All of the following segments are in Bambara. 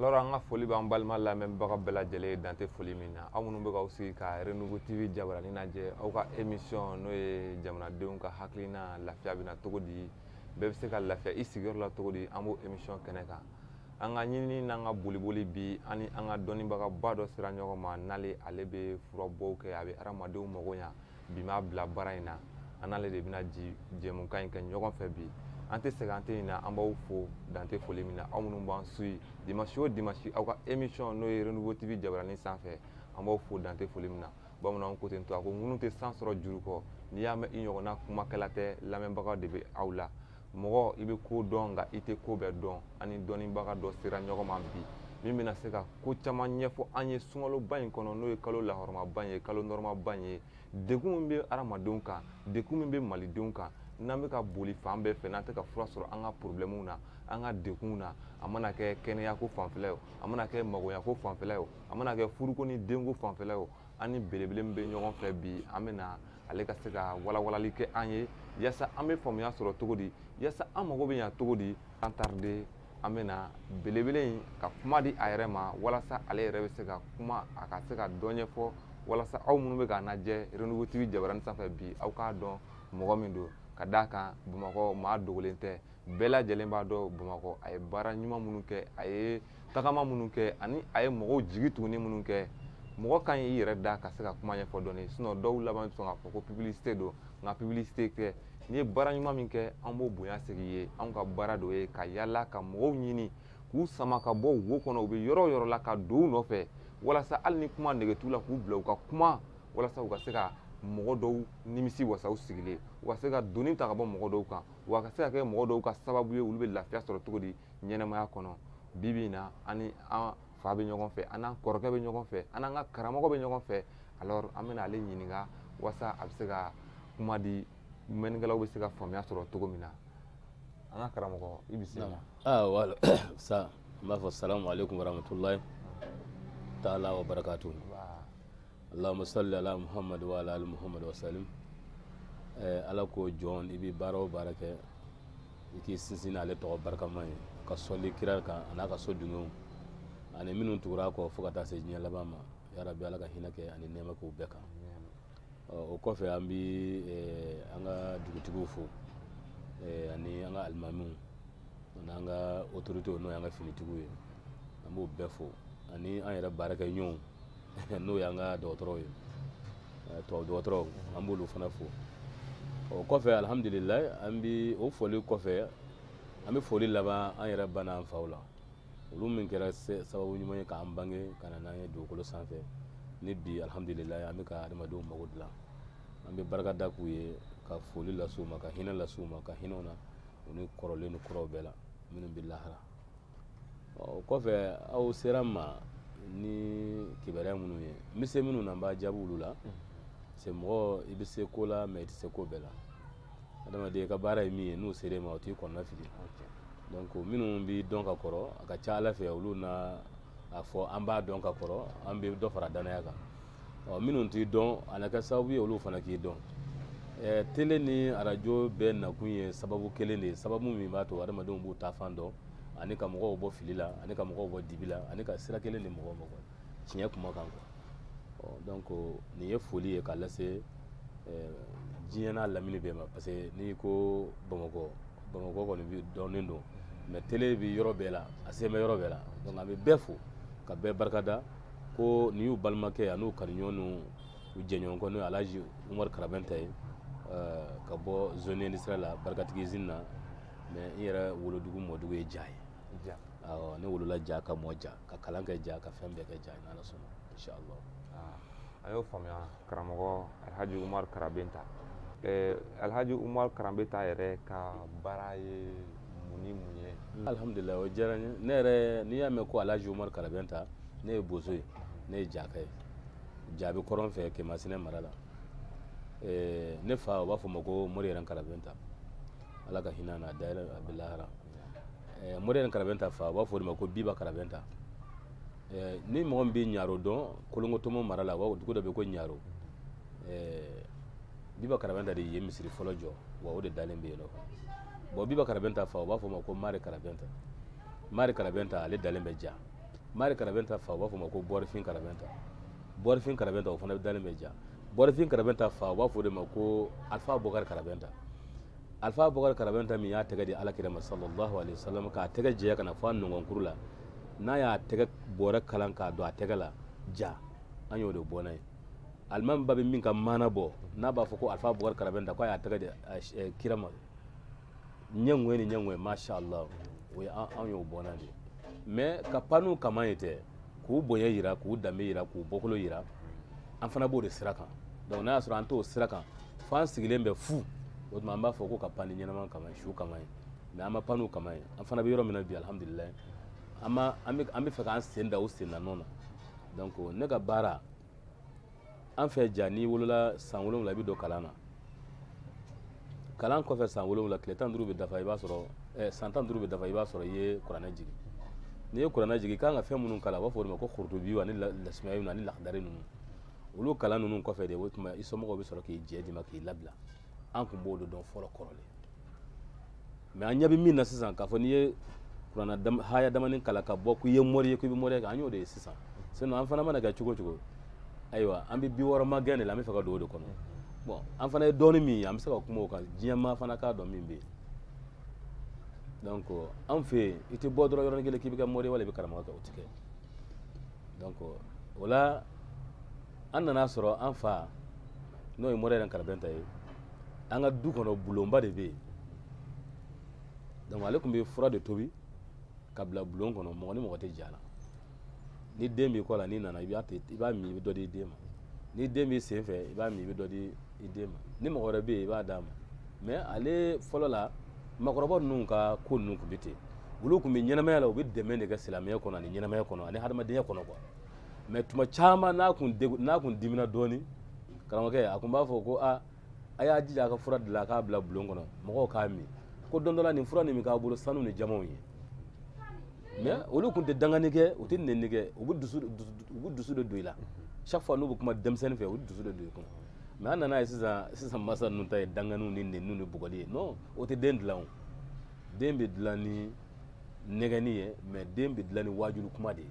Alors an ka foli b'an balima lamɛnbaga bɛɛ lajɛlen dan tɛ foli min na aw minnu bɛ k'aw sigi ka Renouveau TV jabarani lajɛ aw ka émission n'o ye jamanadenw ka hakilina lafiya bɛ na cogo di bɛɛ bɛ se ka lafiya i sigiyɔrɔ la cogo di an b'o émission kɛnɛ kan an ka ɲinini n'an ka boliboli bi ani an ka dɔnnibagaba dɔ sera ɲɔgɔn ma n'ale ale bɛ furabɔw kɛ a bɛ hadamadenw mago ɲa bi m'a bila baara in na an n'ale de bɛna jɛmukan in kɛ ɲɔgɔn fɛ bi an tɛ sɛgɛn an tɛ ɲinɛ an b'aw fo dan tɛ foli min na aw minnu b'an suit dimanche o dimanche aw ka émission n'o ye Renouveau TV jabarani sanfɛ an b'aw fo dan tɛ foli min na bamananw ko ten to a ko ŋunu tɛ san sɔrɔ juru kɔ n'i y'a mɛn i ɲɔgɔnna kumakɛla tɛ lamɛnbaga de bɛ aw la mɔgɔ i bɛ ko dɔn nka i tɛ ko bɛɛ dɔn ani dɔnnibaga dɔ sera ɲɔgɔn ma bi min bɛna se ka ko caman ɲɛfɔ an ye sunkaloba in kɔnɔ n'o ye kalo lahɔrɔmaba in ye kalo nɔrɔmaba in ye degun min bɛ hadamadenw kan degun min bɛ malidenw kan n'an bɛ ka boli fan bɛɛ fɛ n'an tɛ ka fura sɔrɔ an ka problèmew na an ka degunw na a mana kɛ kɛnɛyako fanfɛla ye o a mana kɛ magoɲako fanfɛla ye o a mana kɛ furuko ni denko fanfɛla ye o an ni belebele min bɛ ɲɔgɔn fɛ bi an bɛ na ale ka se ka walawalali kɛ an ye yaasa an bɛ faamuya sɔrɔ cogo di yaasa an mago bɛ ɲa cogo di an tarde an bɛ na belebele in ka kuma di a yɛrɛ ma walasa ale yɛrɛ bɛ se ka kuma a ka se ka dɔ ɲɛfɔ walasa aw minnu bɛ k'a lajɛ Renouveau TV jabarani sanfɛ bi aw k'a dɔn mɔgɔ min don ka d'a kan Bamakɔ maa dogolen tɛ bɛɛ lajɛlen b'a dɔn Bamakɔ a ye baara ɲuman minnu kɛ a ye tagama minnu kɛ ani a ye mɔgɔw jigi tuguni minnu kɛ mɔgɔ kan y'i yɛrɛ da ka se ka kuma ɲɛfɔ dɔɔni sinon dɔw laban bɛ sɔn k'a fɔ ko publicité don nka publicité tɛ n'i ye baara ɲuman min kɛ an b'o bonya segin i ye anw ka baara de ye ka yala ka mɔgɔw ɲini k'u sama ka bɔ wo kɔnɔ u bɛ yɔrɔ o yɔrɔ la ka don u nɔfɛ walasa hali ni kuma nege t'u la k'u bila u ka kuma walasa u ka se ka mɔgɔ dɔw nimisi wasa u sigilen u ka se ka donni ta ka bɔ mɔgɔ dɔw kan wa ka se ka kɛ mɔgɔ dɔw ka sababu ye olu bɛ lafiya sɔrɔ cogo di ɲɛnɛmaya kɔnɔ bi bi in na ani an fa bɛ ɲɔgɔn fɛ an n'an kɔrɔkɛ bɛ ɲɔgɔn fɛ an n'an ka karamɔgɔ bɛ ɲɔgɔn fɛ alors an bɛna ale ɲininka walasa a bɛ se ka kuma di mɛnnikɛlaw bɛ se ka faamuya sɔrɔ cogo min na an ka karamɔgɔ i bisimila. Wala sa n b'a fɔ salamu aleykum warahmatulahi taala wa barakatuhu. Allahumma salli ala Muhammad wa ala ali Muhammad wa salim. Ala ko jɔn i bɛ baara o baara kɛ i k'i sinsin n'ale tɔgɔ barikama ye ka sɔli kira kan a n'a ka so dunkew ani minnu tugura kɔ fo ka taa se diɲɛ laban ma yarabi ala ka hinɛ kɛ ani nɛɛma k'u bɛɛ kan. O kɔfɛ an bɛ an ka dugutigiw fo ani an ka alimamiw ani an ka autorités n'o y'an ka finitigiw ye an b'o bɛɛ fo ani an yɛrɛ baarakɛ ɲɔgɔnw n'o y'an ka dɔgɔtɔrɔw ye tubabu dɔgɔtɔrɔw an b'olu fana fo o kɔfɛ alhamdulilayi an bɛ o foli kɔfɛ an bɛ foli laban an yɛrɛ ba n'an faw la olu min kɛra sababu ɲuman ye k'an bange ka na n'an ye dugukolo sanfɛ ni bi alhamdulilayi an bɛ ka adamadenw mago dilan an bɛ barika da k'u ye ka foli las'u ma ka hinɛ las'u ma ka hinɛ u na u ni kɔrɔlen ni kɔrɔw bɛɛ la minnu bɛ lahara o kɔfɛ aw sera n ma ni kibaruya minnu ye n bɛ se minnu na n b'a jaabi olu la c'est mɔgɔ i bɛ se ko la mais i tɛ se ko bɛɛ la adamaden ka baara ye min ye n'u sera i ma o t'i kɔnɔna fili donc minnu bɛ dɔn ka kɔrɔ a ka ca ala fɛ olu na a fɔ an b'a dɔn ka kɔrɔ an bɛ dɔ fara danaya kan minnu t'i dɔn a na kɛ sababu ye olu fana k'i dɔn télé ni arajo bɛɛ nakun ye sababu kelen de ye sababu min b'a to adamadenw b'u ta fan dɔn ani ka mɔgɔw bɔ fili la ani ka mɔgɔw bɔ dibi la ani ka sira kelen di mɔgɔw ma tiɲɛ kuma kan quoi donc nin ye foli ye k'a lase diɲɛ n'a lamini bɛɛ ma parce que n'i ko Bamakɔ kɔni bɛ dɔnnen don mais télé bɛ yɔrɔ bɛɛ la a se bɛ yɔrɔ bɛɛ la donc an bɛ bɛɛ fo ka bɛɛ barikada ko nin y'u balimakɛ a n'u kanuɲɔgɔn n'u jɛɲɔgɔn n'o ye Alhaji Umaru Karabɛnta ye ka bɔ zone industrielle la barikatigi usine na mais n yɛrɛ wolodugu mɔdugu ye Ja ye ne wolola Ja ka mɔ Ja ka kalan kɛ Ja ka fɛn bɛɛ kɛ Ja n'Ala sɔnna inchallah. A y'o faamuya karamɔgɔ Alhaji Umaru Karabɛnta Alhaji Umaru Karabɛnta yɛrɛ ka baara ye mun ni mun ye. Alhamdulilayi o diyara n ye ne yɛrɛ n'i y'a mɛn ko Alhaji Umaru Karabɛnta ne ye bozo ye ne ye Jaka ye Ja bɛ kɔrɔn fɛ Kɛmasinɛ mara la ne fa o b'a fɔ ma ko Moriyɛrɛn Karabɛnta ala ka hinɛ na a dayɛlɛ a bɛ lahara Moriyɛrɛn Karabɛnta fa o b'a fɔ o de ma ko Biba Karabɛnta ni mɔgɔ min bɛ Ɲaro dɔn Kolongotomo mara la dugu dɔ bɛ yen ko Ɲaro Biba Karabɛnta de ye misiri fɔlɔ jɔ wa o de dalen bɛ yen nɔ bon Biba Karabɛnta fa o b'a fɔ o ma ko Mari Karabɛnta ale dalen bɛ Ja mari karabenta fa ba fo ma ko borfin karabenta o fana dalen be ja borfin karabenta fa ba fo de ma ko alfa bogar karabenta mi ya tege di alakira sallallahu alaihi wasallam ka tege je kana fa nungon kurula na ya tege bore kalan ka do a tege la ja anyo de bonai alman babi min ka mana bo na ba fo ko alfa bogar karabenta ko ya tege di kirama nyangwe masha Allah we anyo bonani mais ka panu kama yete ku bonya yira ku dambe yira ku bokolo yira an fana bo de siraka donc na sura anto siraka fan sigilen be fu o ma ba fo ko ka pani nyama kama shu kama mais ama panu kama an fana be yoro mina bi alhamdulillah ama ambe fa kan senda o senda nona donc ne ga bara an fe jani wolola san wolonwula bi do kalana kalan ko fe san wolonwula kile tan duru be dafa i ba soro san tan duru be dafa i ba soro ye qur'ana jigi ni ye qur'ana jigi kan ga fe munun kala wa fo ma ko khurtubi wa ni lasmayu ni lakhdari nunu olu kala nunu ko fe de wotuma isomo be soro ki je di ma ki labla an kun bodo don folo korole mais an nyabi min na sisan ka fo ni ye qur'ana haya damanin kala ka bo ku ye mori ku bi mori ka anyo de sisan sino an fana mana ga chugo aywa an bi woro magane la mi fa ka do kono bon an fana ye doni mi am se ka kuma ka jiyama fana ka do min be donc an fe ite bodoro yoro ngele kibi ka mori wala bi karama ka utike donc wala an nana soro an fa no e mori ran karabenta yi an ga du kono bulomba de be donc alaikum bi fura de tobi kabla bulon kono mo ni mo te jala ni demi ko la ni nana i ba mi bi do di dema ni demi se fe i ba mi bi do di idema ni mo gore be i ba dama mais ale folo la makorobo nun ka ko nun ku bite bulu ku mi nyana mala obi de men de ga silamiya kono ni nyana mala kono ani hadama de kono ko mais tuma chama na kun dimina doni karamo ke akumba fo ko aya jija ka fura de la ka bla bulon kono mo ko mi ko dondola ni fura ni mi ka bulu sanu ni jamaw yi mais olu kun te dangani ke o te nenni ke o bu dusu de doila chaque fois n'ubu kuma demsen fe o dusu de doiko mais anana ay sisan masa nun tay danganu ni nennu ni bugoli non o te den dlaw dembe dlani negani ye mais dembe dlani wajulu kuma de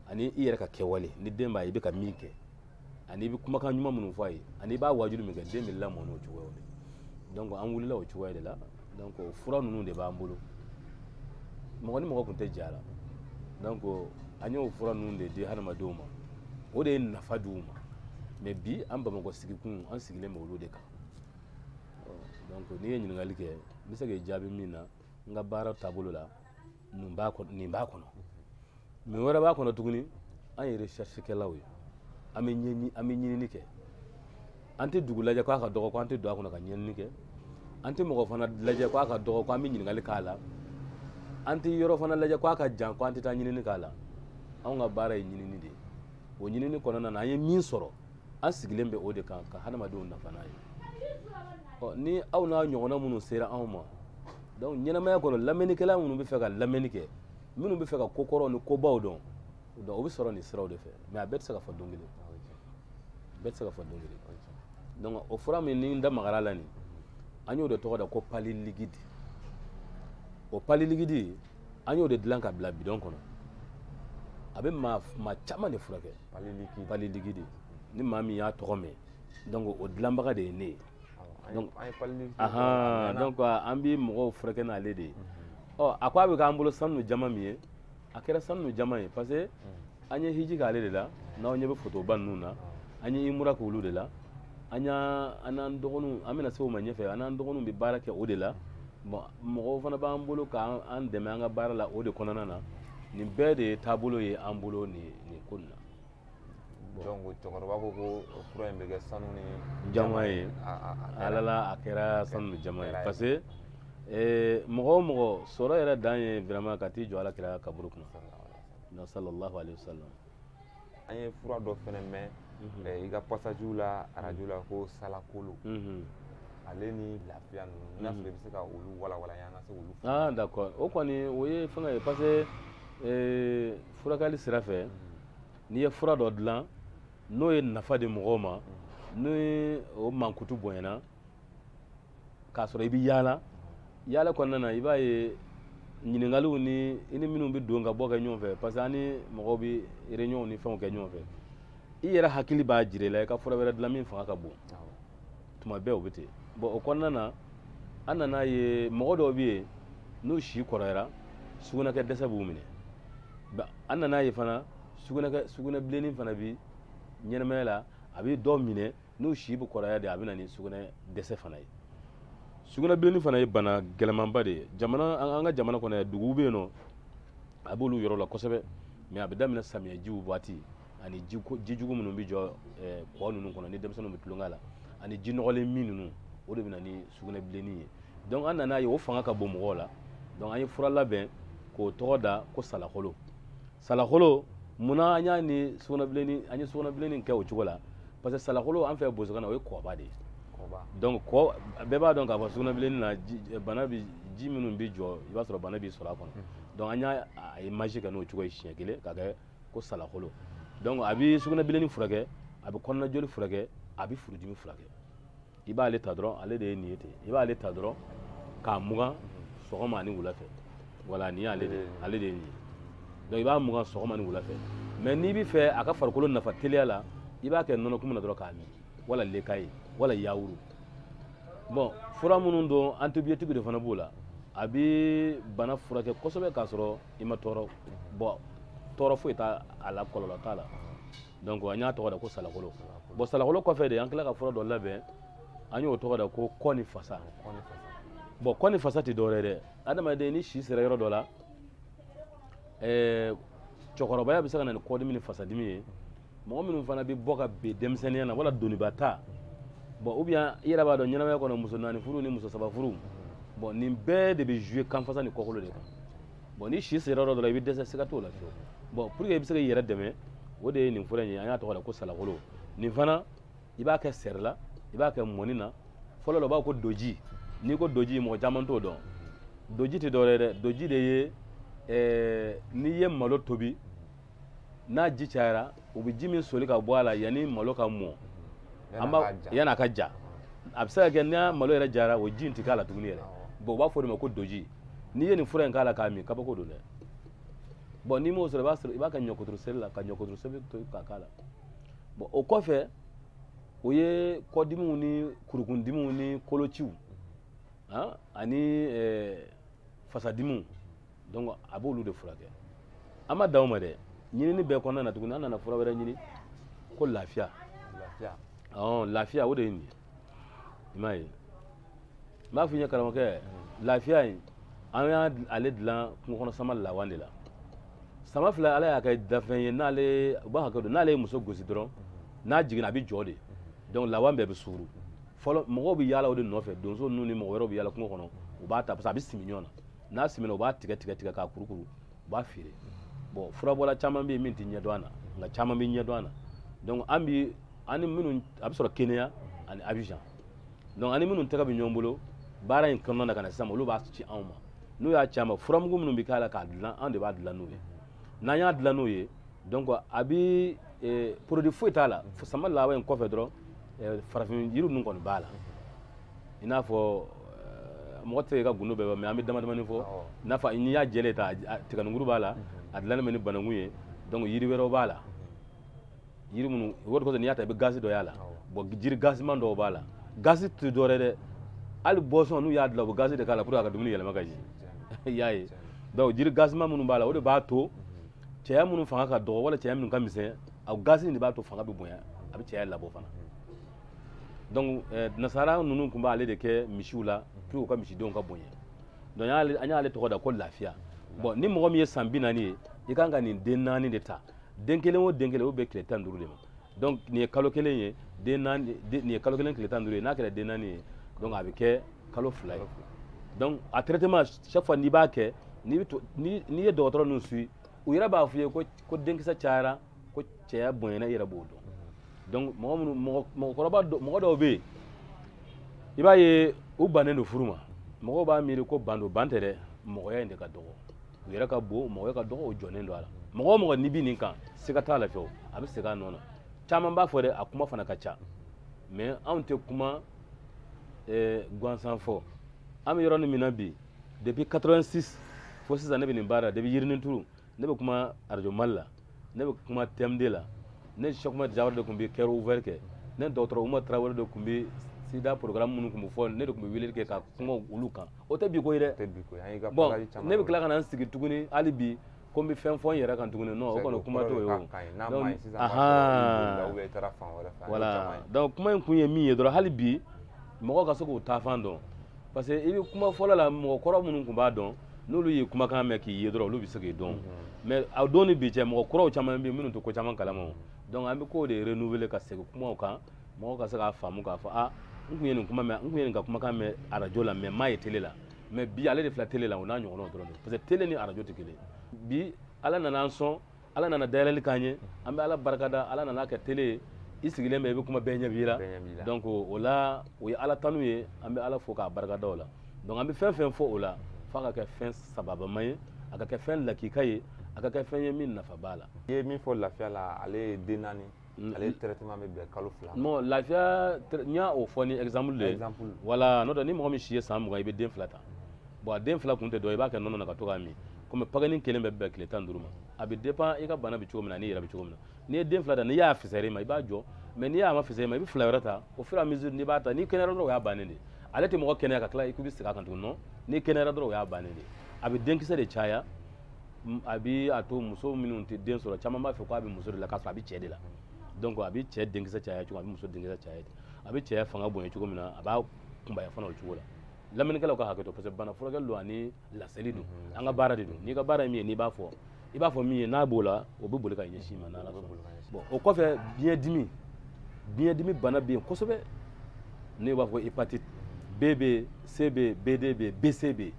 ani i yɛrɛ ka kɛwale ni den b'a ye i bɛ ka min kɛ ani i bɛ kumakan ɲuman minnu fɔ a ye ani i b'a wajulu min kɛ den bɛ lamɔ n'o cogoyaw de donc an wulila o cogoya de la donc fura ninnu de b'an bolo mɔgɔ ni mɔgɔ tun tɛ jɛ a la donc an y'o fura ninnu de di hadamadenw ma o de ye nafa di u ma mais bi an bamakɔ sigikun an sigilen bɛ olu de kan donc n'i ye ɲininkali kɛ n bɛ se k'i jaabi min na n ka baara taabolo la nin b'a kɔnɔ min wɛrɛ b'a kɔnɔ tuguni an ye recherche kɛlaw ye an bɛ ɲinini kɛ an tɛ dugu lajɛ k'a ka dɔgɔ ko an tɛ don a kɔnɔ ka ɲinini kɛ an tɛ mɔgɔ fana lajɛ k'a ka dɔgɔ ko an bɛ ɲininkali k'a la an tɛ yɔrɔ fana lajɛ k'a ka jan ko an tɛ taa ɲinini k'a la anw ka baara ye ɲinini de ye o ɲinini kɔnɔna na an ye min sɔrɔ an sigilen bɛ o de kan ka hadamadenw nafa n'a ye ni aw n'a ɲɔgɔnna minnu sera anw ma donc ɲɛnamaya kɔnɔ lamɛnnikɛla minnu bɛ fɛ ka lamɛnni kɛ minnu bɛ fɛ ka ko kɔrɔ ni kobaw dɔn o bɛ sɔrɔ nin siraw de fɛ mais a bɛɛ tɛ se ka fɔ don kelen bɛɛ tɛ se ka fɔ don kelen donc o fura min ni n da magara la nin an y'o de tɔgɔ da ko pali ligidi o pali ligidi an y'o de dilan ka bila bidon kɔnɔ a bɛ maa caman de furakɛ pali ligidi ni maa min y'a tɔgɔ mɛn donc o dilanbaga de ye ne ye donc donc an bɛ mɔgɔw furakɛ n'ale de ye a ko a bɛ k'an bolo sanu jama min ye a kɛra sanu jama ye parce que an ye hiji k'ale de la n'aw ɲɛ bɛ fotoba ninnu na an ye imura k'olu de la an n'an dɔgɔninw an bɛna se o ma ɲɛfɛ an n'an dɔgɔninw bɛ baara kɛ o de la bon mɔgɔw fana b'an bolo k'an dɛmɛ an ka baara la o de kɔnɔna na nin bɛɛ de ye taabolo ye an bolo nin ko nin na donc cɛkɔrɔba ko fura in bɛ kɛ sanu ni jama ye ala la a kɛra sanu ni jama ye parce que mɔgɔ o mɔgɔ sɔrɔ yɛrɛ dan ye vraiment ka t'i jɔ ala kira kaburu kunna sallallahu alaihi wasallam an ye fura dɔ fɛnɛ mɛn i ka passagew la radio la ko salakolo ale ni lafiya ninnu n'a sɔrɔ i bɛ se ka olu walawala an ka se olu d'accord o kɔni o ye fɛngɛ ye parce que furakɛli sira fɛ n'i ye fura dɔ dilan n'o ye nafa di mɔgɔw ma ni o mankutu bonyana k'a sɔrɔ i bɛ yaala kɔnɔna na i b'a ye ɲininkaliw ni i ni minnu bɛ don ka bɔ kɛ ɲɔgɔn fɛ parce que an ni mɔgɔw bɛ réunion ni fɛnw kɛ ɲɔgɔn fɛ i yɛrɛ hakili b'a jira i la i ka fura wɛrɛ dilan min fanga ka bon tuma bɛɛ o bɛ ten bon o kɔnɔna na an nana ye mɔgɔ dɔw bɛ yen n'u si kɔrɔyara sugunɛkɛ dɛsɛ b'u minɛ an nana ye fana sugunɛbilennin fana bi ɲɛnɛmaya la a bɛ dɔw minɛ n'u si bɛ kɔrɔya de a bɛ na ni sugunɛ dɛsɛ fana ye sugunɛbilennin fana ye bana gɛlɛmanba de ye an ka jamana kɔnɔ duguw bɛ yen nɔ a b'olu yɔrɔ la kosɛbɛ mais a bɛ daminɛ samiyɛjiw waati ani ji jugu minnu bɛ jɔ kɔ ninnu kɔnɔ ni denmisɛnninw bɛ tulonkɛ la ani ji nɔgɔlen min ninnu o de bɛ na ni sugunɛbilennin ye donc an nana ye o fanga ka bon mɔgɔw la donc an ye fura labɛn k'o tɔgɔ da ko salakolo salakolo munna an y'a ni sugunɛbilennin an ye sugunɛbilennin kɛ o cogo la parce que salakolo an fɛ bozokan na o ye kɔba de ye donc kɔ bɛɛ b'a dɔn k'a fɔ sugunɛbilennin na bana bɛ ji minnu bɛ jɔ i b'a sɔrɔ bana b'i sɔrɔ a kɔnɔ donc an y'a image kɛ n'o cogo ye siɲɛ kelen k'a kɛ ko salakolo donc a bɛ sugunɛbilennin furakɛ a bɛ kɔnɔna joli furakɛ a bɛ furudimi furakɛ i b'ale ta dɔrɔn ale de ye nin ye ten i b'ale ta dɔrɔn k'a mugan sɔgɔma ani wula fɛ voilà nin y'ale de ye ale de ye nin ye donc i b'a mugan sɔgɔma ni wula fɛ mais n'i bɛ fɛ a ka farikolo nafa teliya la i b'a kɛ nɔnɔ kumu na dɔrɔn k'a min wala lekaye wala yawuru bon fura minnu don antibiotique de fana b'o la a bɛ bana furakɛ kosɛbɛ k'a sɔrɔ i ma tɔɔrɔ bon tɔɔrɔ foyi t'a la kɔlɔlɔ t'a la donc an y'a tɔgɔ da ko salakolo bon salakolo kɔfɛ de an tila ka fura dɔ labɛn an y'o tɔgɔ da ko kɔ ni fasa bon kɔ ni fasa tɛ dɔwɛrɛ dɛ adamaden ni si sera yɔrɔ dɔ la cɛkɔrɔbaya bɛ se ka na ni kɔdimi ni fasadimi ye mɔgɔ minnu fana bɛ bɔ ka ben denmisɛnninya na wala doniba ta bon ou bien i yɛrɛ b'a dɔn ɲɛnamaya kɔnɔ muso naani furu ni muso saba furu bon nin bɛɛ de bɛ jouer kanfasa ni kɔkolo de kan bon ni si sera yɔrɔ dɔ la i bɛ dɛsɛ siga t'o la fiyewu bon pour que i bɛ se k'i yɛrɛ dɛmɛ o de ye nin fura in ye an y'a tɔgɔ da ko salakolo nin fana i b'a kɛ sɛri la i b'a kɛ mɔni na fɔlɔ la u b'a fɔ ko doji n'i ko doji mɔgɔ caman t'o dɔn doji tɛ dɔwɛrɛ ye dɛ doji de ye n'i ye malo tobi n'a ji cayara u bɛ ji min soli ka bɔ a la yanni malo ka mɔn yanni a ka ja a bɛ se ka kɛ n'a malo yɛrɛ jara o ji in tɛ k'a la tuguni yɛrɛ bon u b'a fɔ o de ma ko doji n'i ye nin fura in k'a la k'a min kabako don dɛ bon n'i m'o sɔrɔ i b'a kɛ ɲɔkotoro seri la ka ɲɔkotoro seri to k'a k'a la bon o kɔfɛ o ye kɔdimiw ni kurukundimiw ni kolociw ani fasadimiw donc a b'olu de furakɛ an ma dan o ma dɛ ɲinini bɛɛ kɔnɔna na tuguni an nana fura wɛrɛ ɲini ko lafiya lafiya o de ye nin ye i m'a ye n b'a f'i ɲɛ karamɔgɔkɛ lafiya in an y'ale dilan kungo kɔnɔ sama lawan de la sama fila ala y'a kɛ dafɛn ye n'ale u b'a hakɛ dɔn n'ale ye muso gosi dɔrɔn n'a jiginna a bɛ jɔ de donc lawan bɛɛ bɛ suuru fɔlɔ mɔgɔw bɛ yaala o de nɔfɛ donso ninnu ni mɔgɔ wɛrɛw bɛ yaala kungo kɔnɔ u b'a ta parce que a bɛ simi ɲɔgɔn na n'a simina u b'a tigɛ k'a kurukuru u b'a feere bon furabɔla caman bɛ yen min tɛ ɲɛdɔn a na nka caman bɛ ɲɛdɔn a na donc an ni minnu a bɛ sɔrɔ Kenya ani Abidjan donc an ni minnu tɛgɛ bɛ ɲɔgɔn bolo baara in kɔnɔna na ka na sisan olu b'a ci anw ma n'u y'a ci an ma furamugu minnu bɛ k'a la k'a dilan an de b'a dilan n'o ye n'an y'a dilan n'o ye donc a bɛ produit foyi t'a la sama laban in kɔfɛ dɔrɔn farafin yiri ninnu kɔni b'a la i n'a fɔ mɔgɔ tɛ se ka gundo bɛɛ mais an bɛ damadamanin fɔ i n'a fɔ n'i y'a jɛlen ta tiganunguru b'a la a dilannen bɛ ni bananku ye donc yiri wɛrɛw b'a la yiri minnu o de kosɔn n'i y'a ta i bɛ gazi dɔ y'a la bon jiri gaziman dɔw b'a la gazi tɛ dɔwɛrɛ dɛ hali bɔsɔn n'u y'a dilan u bɛ gazi de k'a la pour que a ka dumuni yɛlɛma ka ji i y'a ye donc jiri gaziman minnu b'a la o de b'a to cɛya minnu fanga ka dɔgɔ wala cɛya minnu ka misɛn a gazi de b'a to fanga bɛ bonya a bɛ cɛya labɔ fana donc nasara ninnu tun b'ale de kɛ misiw la pour que u ka misidenw ka bonya donc an y'ale tɔgɔ da ko lafiya bon ni mɔgɔ min ye san 40 ye i kan ka nin den 4 de ta den kelen o den kelen o bɛ tile 15 de ma donc nin ye kalo kelen ye den 4 nin ye kalo kelen tile 15 ye n'a kɛra den 4 ye donc a bɛ kɛ kalo 2 ye donc a traitement chaque fois n'i b'a kɛ n'i ye dɔgɔtɔrɔ ninnu suit u yɛrɛ b'a f'i ye ko denkisɛ cayara ko cɛya bonyana i yɛrɛ b'o dɔn donc mɔgɔ dɔw bɛ yen i b'a ye u bannen don furu ma mɔgɔw b'a miiri ko ban don ban tɛ dɛ mɔgɔya in de ka dɔgɔ u yɛrɛ ka bon mɔgɔya ka dɔgɔ o jɔnnen don a la mɔgɔ o mɔgɔ n'i bɛ nin kan siga t'a la fiyewu a bɛ segin a nɔ na caman b'a fɔ dɛ a kuma fana ka ca mais anw tɛ kuma gansan fɔ an bɛ yɔrɔ min na bi depuis 86 fo sisan ne bɛ nin baara depuis yirinin turu ne bɛ kuma arajo mali la ne bɛ kuma TMD la ne Cheikh Oumar Diawara de tun bɛ cœur ouvert kɛ ne dɔgɔtɔrɔ Oumar Traoré de tun bɛ sida programme minnu tun bɛ fɔ ne de tun bɛ weleli kɛ ka kuma olu kan o tɛ bi ko ye dɛ bon ne bɛ tila ka na n sigi tuguni hali bi ko n bɛ fɛn fɔ n yɛrɛ kan tuguni non o kɔni kuma t'o ye o voilà donc kuma in kun ye min ye dɔrɔn hali bi mɔgɔ ka se k'o taafan dɔn parce que i bɛ kuma fɔlɔ la mɔgɔ kɔrɔ minnu tun b'a dɔn n'olu ye kumakan mɛn k'i ye dɔrɔn olu bɛ se k'i dɔn mais a don ni bi cɛ mɔgɔ kɔrɔw caman bɛ yen minnu tɛ ko caman kalama donc an bɛ k'o de renouveler ka segin kumaw kan mɔgɔw ka se k'a faamu k'a fɔ ah n kun ye nin kuma mɛn n kun ye nin ka kumakan mɛn arajo la mais n m'a ye télé la mais bi ale de filɛ télé la o n'a ɲɔgɔnnaw dɔrɔn de parce que télé ni arajo tɛ kelen bi ala nana an sɔn ala nana dayɛlɛli k'an ye an bɛ ala barikada ala nana kɛ télé ye i sigilen bɛ i bɛ kuma bɛɛ ɲɛ b'i la donc o la o ye ala tanu ye an bɛ ala fo k'a barikada o la donc an bɛ fɛn fɛn fɔ o la f'a ka kɛ fɛn sababama ye a ka kɛ fɛn lakika ye a ka kɛ fɛn ye min nafa b'a la. i ye min fɔ lafiya la ale ye den naani ale traitement bɛ bɛn kalo 2 non lafiya n y'a o fɔ ni exemple de ye voilà n'o tɛ ni mɔgɔ min si ye san 20 i bɛ den 2 ta bon a den 2 kun tɛ dɔ i b'a kɛ nɔnɔ na ka to k'a min komi pagani kelen bɛ bɛn tile 15 ma a bɛ dépend i ka bana bɛ cogo min na n'i yɛrɛ bɛ cogo min na n'i ye den 2 ta n'i y'a fisayara i ma i b'a jɔ mais n'i y'a ma fisaya i ma i bɛ 2 wɛrɛ ta au fur et à mesure n'i b'a ta n'i kɛnɛyara dɔrɔn o y'a bannen de ye ale tɛ mɔgɔ kɛnɛya ka tila i k'i bɛ segin a kan tuguni non n'i kɛnɛyara dɔrɔn o y'a bannen de ye a bɛ denkisɛ de caya a bɛ a to muso minnu tɛ den sɔrɔ caman b'a fɛ k'a bɛ muso de la k'a sɔrɔ a bɛ cɛ de la donc a bɛ cɛ denkisɛ caya cogo a bɛ muso denkisɛ caya a bɛ cɛ fanga bonya cogo min na a b'a kunbaya fana o cogo la lamɛnnikɛlaw ka hakɛ to parce que bana furakɛli don ani laseli don an ka baara de don n'i ka baara ye min ye n'i b'a fɔ i b'a fɔ min ye n'a b'o la o bɛ boli ka ɲɛsin ma n'ala sɔnna bon o kɔfɛ biyɛndimi bana bɛ yen kosɛbɛ ne b'a fɔ hépatite B bɛ yen C bɛ yen BD bɛ yen BC bɛ yen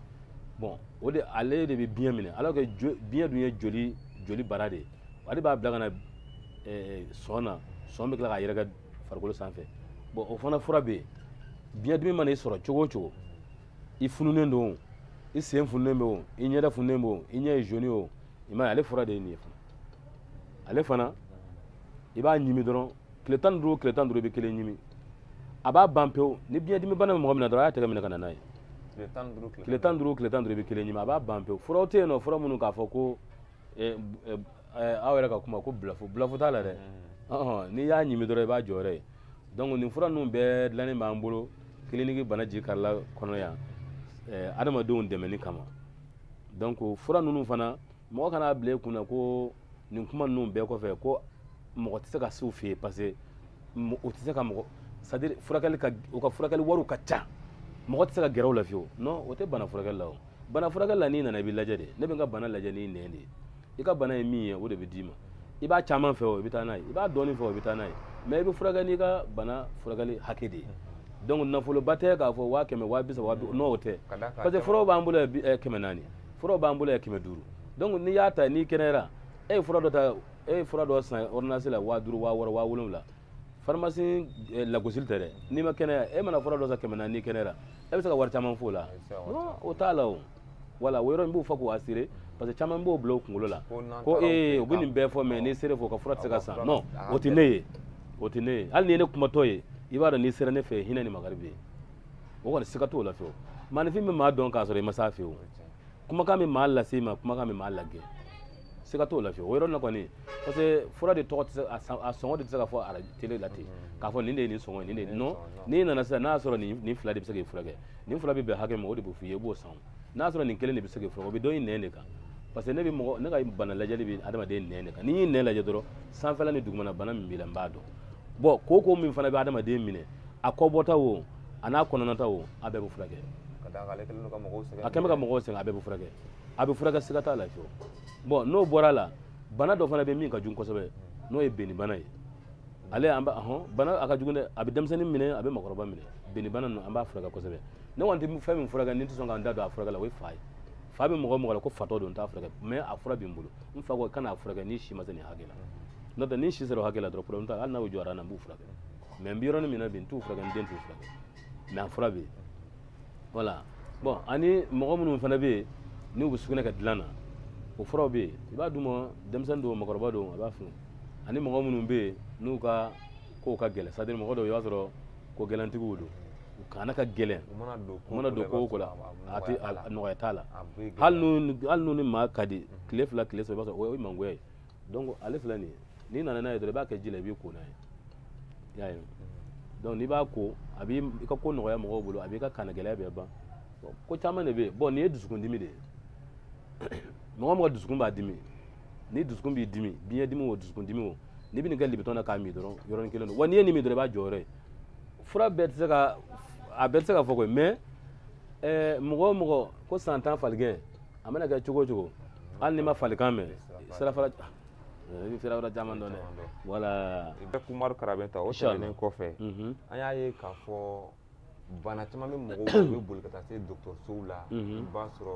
bon o de ale de bɛ biyɛn minɛ alors que biyɛn dun ye joli bara de ye ale b'a bila ka na sɔn na sɔn bɛ tila k'a yɛrɛkɛ farikolo sanfɛ bon o fana fura bɛ yen biyɛndimi mana i sɔrɔ cogo o cogo i fununen don i sen fununen bɛ o i ɲɛda fununen bɛ o i ɲɛ ye jaune o i m'a ye ale fura de ye nin ye fana ale fana i b'a ɲimi dɔrɔn tile 15 tile 15 i bɛ kelen ɲimi a b'a ban pewu ni biyɛndimi bana bɛ mɔgɔ min na dɔrɔn a y'a tɛgɛ minɛ ka na n'a ye tile 15 i bɛ kelen ɲimi a b'a ban pewu furaw tɛ yen nɔ fura minnu k'a fɔ ko aw yɛrɛ ka kuma ko bulafu t'a la dɛ n'i y'a ɲimi dɔrɔn i b'a jɔ yɛrɛ ye donc nin fura ninnu bɛɛ dilannen b'an bolo kiliniki bana ji karila kɔnɔ yan adamadenw dɛmɛni kama donc fura ninnu fana mɔgɔ kana bila i kunna ko nin kuma ninnu bɛɛ kɔfɛ ko mɔgɔ tɛ se ka se u fɛ yen parce que o tɛ se ka mɔgɔ c'est à dire u ka furakɛli wariw ka ca mɔgɔ tɛ se ka gɛrɛ u la fiyewu non o tɛ bana furakɛli la o bana furakɛli la n'i nana i bɛ lajɛ de ne bɛ n ka bana lajɛ n'i nɛn de ye i ka bana ye min ye o de bɛ d'i ma i b'a caman fɛ o i bɛ taa n'a ye i b'a dɔɔnin fɛ o i bɛ taa n'a ye mais i bɛ furakɛ n'i ka bana furakɛli hakɛ de ye donc nafoloba tɛ k'a fɔ 100 130 n'o tɛ parce que furaw b'an bolo 400 furaw b'an bolo 500 donc n'i y'a ta n'i kɛnɛyara e ye fura dɔ san ordonnance la 5000 6000 7000 pharmacie lagosili tɛ dɛ n'i ma kɛnɛya e mana fura dɔ san 400 n'i kɛnɛyara e bɛ se ka wari caman f'o la non o t'a la o voilà o yɔrɔ in b'o fɔ k'o assurer parce que caman b'o bila o kunkolo la ko u bɛ nin bɛɛ fɔ mais n'i sera fɔ ka fura tɛ se ka san non o tɛ ne ye hali n'i ye ne kumatɔ ye i b'a dɔn n'i sera ne fɛ hinɛ ni makari bɛ yen o kɔni siga t'o la fiyewu maanifin bɛ maa dɔn k'a sɔrɔ i ma s'a fɛ o kumakan bɛ maa lase i ma kumakan bɛ maa lagɛ siga t'o la fiyewu o yɔrɔ la kɔni parce que fura de tɔgɔ tɛ se a sɔngɔ de tɛ se ka fɔ télé la ten k'a fɔ nin de ye nin sɔngɔ ye nin de ye non n'i nana sisan n'a y'a sɔrɔ nin 2 de bɛ se k'i furakɛ nin 2 bɛ bɛn hakɛ ma o de bɛ f'i ye i b'o san n'a y'a sɔrɔ nin 1 de bɛ se k'i furakɛ o bɛ dɔn i nɛn de kan parce que ne ka bana lajɛli bɛ adamaden nɛn de kan n'i y'i nɛn lajɛ dɔrɔn sanfɛla ni dugumana bana min b'i la n b'a dɔn bon ko min fana bɛ adamaden minɛ a kɔbɔta o a n'a kɔnɔnata o a bɛɛ bɛ furakɛ a kɛlen bɛ ka mɔgɔw sɛgɛn a bɛɛ bɛ furakɛ a bɛ furakɛ siga t'a la fiyewu bon n'o bɔra la bana dɔ fana bɛ min ka jugu kosɛbɛ n'o ye benni bana ye ale bana a ka jugu dɛ a bɛ denmisɛnnin minɛ a bɛ mɔgɔkɔrɔba minɛ benni bana ninnu an b'a furakɛ kosɛbɛ ne kɔni tɛ fɛn min furakɛ ni n tɛ sɔn k'an da don a furakɛ la o ye fa ye fa bɛ mɔgɔ la ko fatɔ don n t'a furakɛ mais a fura bɛ n bolo n fa ko kana a furakɛ n'i si ma se nin hakɛ la n'o tɛ ni si sera o hakɛ la dɔrɔn problème t'a la hali n'a y'o jɔyara n na n b'u furakɛ mais n bɛ yɔrɔnin min na bi n t'u furakɛ n den t'u furakɛ mais a fura bɛ yen voilà bon ani mɔgɔ minnu fana bɛ yen n'u bɛ sugunɛ kɛ dilan na o furaw bɛ yen i b'a d'u ma denmisɛnnin don mɔgɔkɔrɔba don a b'a funu ani mɔgɔ minnu bɛ yen n'u ka kow ka gɛlɛn c'est à dire mɔgɔ dɔw i b'a sɔrɔ ko gɛlɛntigiw don kana ka gɛlɛn u mana don ko o ko la a nɔgɔya t'a la hali n'u ni maa ka di tile 2 tile 3 i b'a sɔrɔ o ye mangoya ye donc ale filɛ nin ye n'i nana n'a ye dɔrɔn i b'a kɛ ji la i b'i ko n'a ye i y'a ye donc n'i b'a ko a b'i ka ko nɔgɔya mɔgɔw bolo a b'i ka kana gɛlɛya bɛɛ ban ko caman de bɛ yen bon nin ye dusukundimi de ye mɔgɔ mɔgɔ dusukun b'a dimi ni dusukun b'i dimi biɲɛ dimi o dusukun dimi o n'i bɛ nin kɛ libitɔn na k'a min dɔrɔn yɔrɔnin kelen don wa n'i ye nin min dɔrɔn i b'a jɔ yɔrɔ ye fura bɛɛ tɛ se ka a bɛɛ tɛ se ka fɔ koyi mais mɔgɔ o mɔgɔ ko san 10 faligɛn a mana kɛ cogo o cogo hali n'i ma falikan mɛn sirafara i bɛ sirafara caman dɔn dɛ voilà. bɛɛ Umaru Karabɛnta o tɛmɛnen kɔfɛ an y'a ye k'a fɔ bana caman bɛ mɔgɔw u bɛ boli ka taa se dɔgɔtɔrɔsow la i b'a sɔrɔ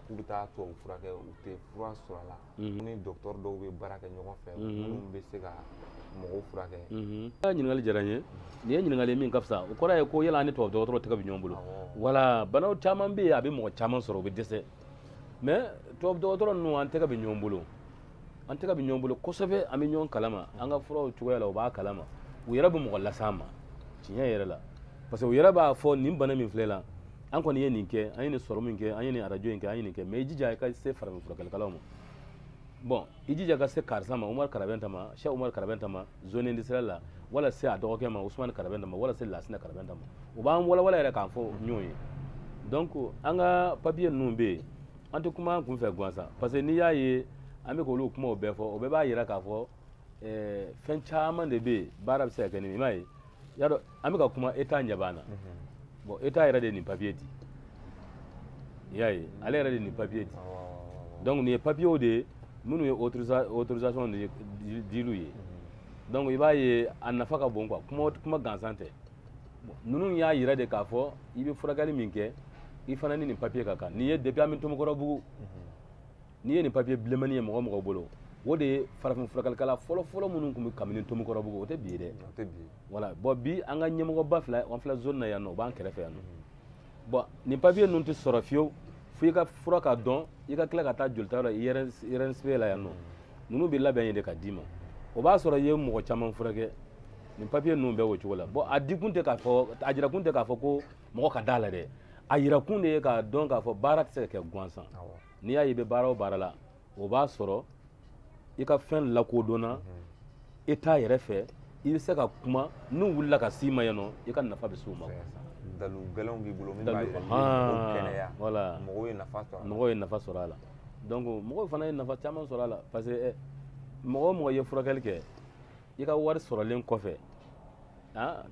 k'u bɛ taa tubabu furakɛ u tɛ fura sɔrɔ a la ni dɔgɔtɔrɔ dɔw bɛ baara kɛ ɲɔgɔn fɛ minnu bɛ se ka mɔgɔw furakɛ. ɲininkali diyara n ye nin ye ɲininkali min ka fisa o kɔrɔ ye ko yala an ni tubabu dɔgɔtɔrɔ tɛgɛ bɛ ɲɔgɔn bolo wala banaw caman bɛ yen a bɛ mɔgɔ caman sɔrɔ u bɛ dɛsɛ mais tubabu dɔgɔtɔrɔ ninnu an tɛgɛ bɛ ɲɔgɔn bolo an tɛgɛ bɛ ɲɔgɔn bolo kosɛbɛ an bɛ ɲɔgɔn kalama an ka furaw cogoya la u b'a kalama u yɛrɛ bɛ mɔgɔ las'an ma tiɲɛ yɛrɛ la parce que u yɛrɛ b'a fɔ nin bana min filɛ la an kɔni ye nin kɛ an ye nin sɔrɔ min kɛ an ye nin arajo in kɛ an ye nin kɛ mais i jija i ka se farafin furakɛlikɛlaw ma bon i jija ka se karisa ma Umaru Karabɛnta ma Cheikh Umaru Karabɛnta ma zone industrielle la wala se a dɔgɔkɛ ma Usmani Karabɛnta ma wala se Lasina Karabɛnta ma u b'an walawala yɛrɛ k'an fɔ ɲɔgɔn ye donc an ka papier ninnu bɛ yen an tɛ kuma an kun fɛ gansan parce que n'i y'a ye an bɛ k'olu kumaw bɛɛ fɔ o bɛɛ b'a yira k'a fɔ fɛn caman de bɛ yen baara bɛ se ka kɛ nin i m'a ye y'a dɔn an bɛ ka kuma État ɲɛ b'an na bon État yɛrɛ de ye nin papier di i y'a ye ale yɛrɛ de ye nin papier di donc nin ye papier de ye minnu ye autorisation de dil'u ye donc i b'a ye a nafa ka bon quoi kuma gansan tɛ ninnu y'a yira de k'a fɔ i bɛ furakɛli min kɛ i fana ni nin papier ka kan nin ye depuis an bɛ Tomikɔrɔbugu n'i ye nin papier bilenmani ye mɔgɔ mɔgɔ bolo o de ye farafin furakɛlikɛla fɔlɔ minnu tun bɛ kabini Tomikɔrɔbugu o tɛ bi ye dɛ voilà bon bi an ka ɲɛmɔgɔba fila an filɛ zone na yan nɔ o b'an kɛrɛfɛ yan nɔ bon nin papier ninnu tɛ sɔrɔ fiyewu f'i ka fura ka dɔn i ka tila ka taa jolita yɔrɔ IRNSP la yan nɔ ninnu bɛ labɛn yen de ka d'i ma o b'a sɔrɔ i ye mɔgɔ caman furakɛ nin papier ninnu bɛɛ o cogo la bon a dikun tɛ k'a fɔ a jirakun tɛ k'a fɔ ko mɔgɔ ka d'a la dɛ a yirakun de ye k'a dɔn k'a fɔ baara tɛ se ka kɛ gansan n'i y'a ye i bɛ baara o baara la o b'a sɔrɔ i ka fɛn lakodɔnna État yɛrɛ fɛ i bɛ se ka kuma n'u wulila ka s'i ma yan nɔ i ka nafa bɛ s'u ma dalu gɛlɛnw b'i bolo min b'a yira mɔgɔw kɛnɛya voilà mɔgɔw ye nafa sɔrɔ a la mɔgɔw ye nafa sɔrɔ a la donc mɔgɔw fana ye nafa caman sɔrɔ a la parce que mɔgɔ o mɔgɔ ye furakɛli kɛ i ka wari sɔrɔlen kɔfɛ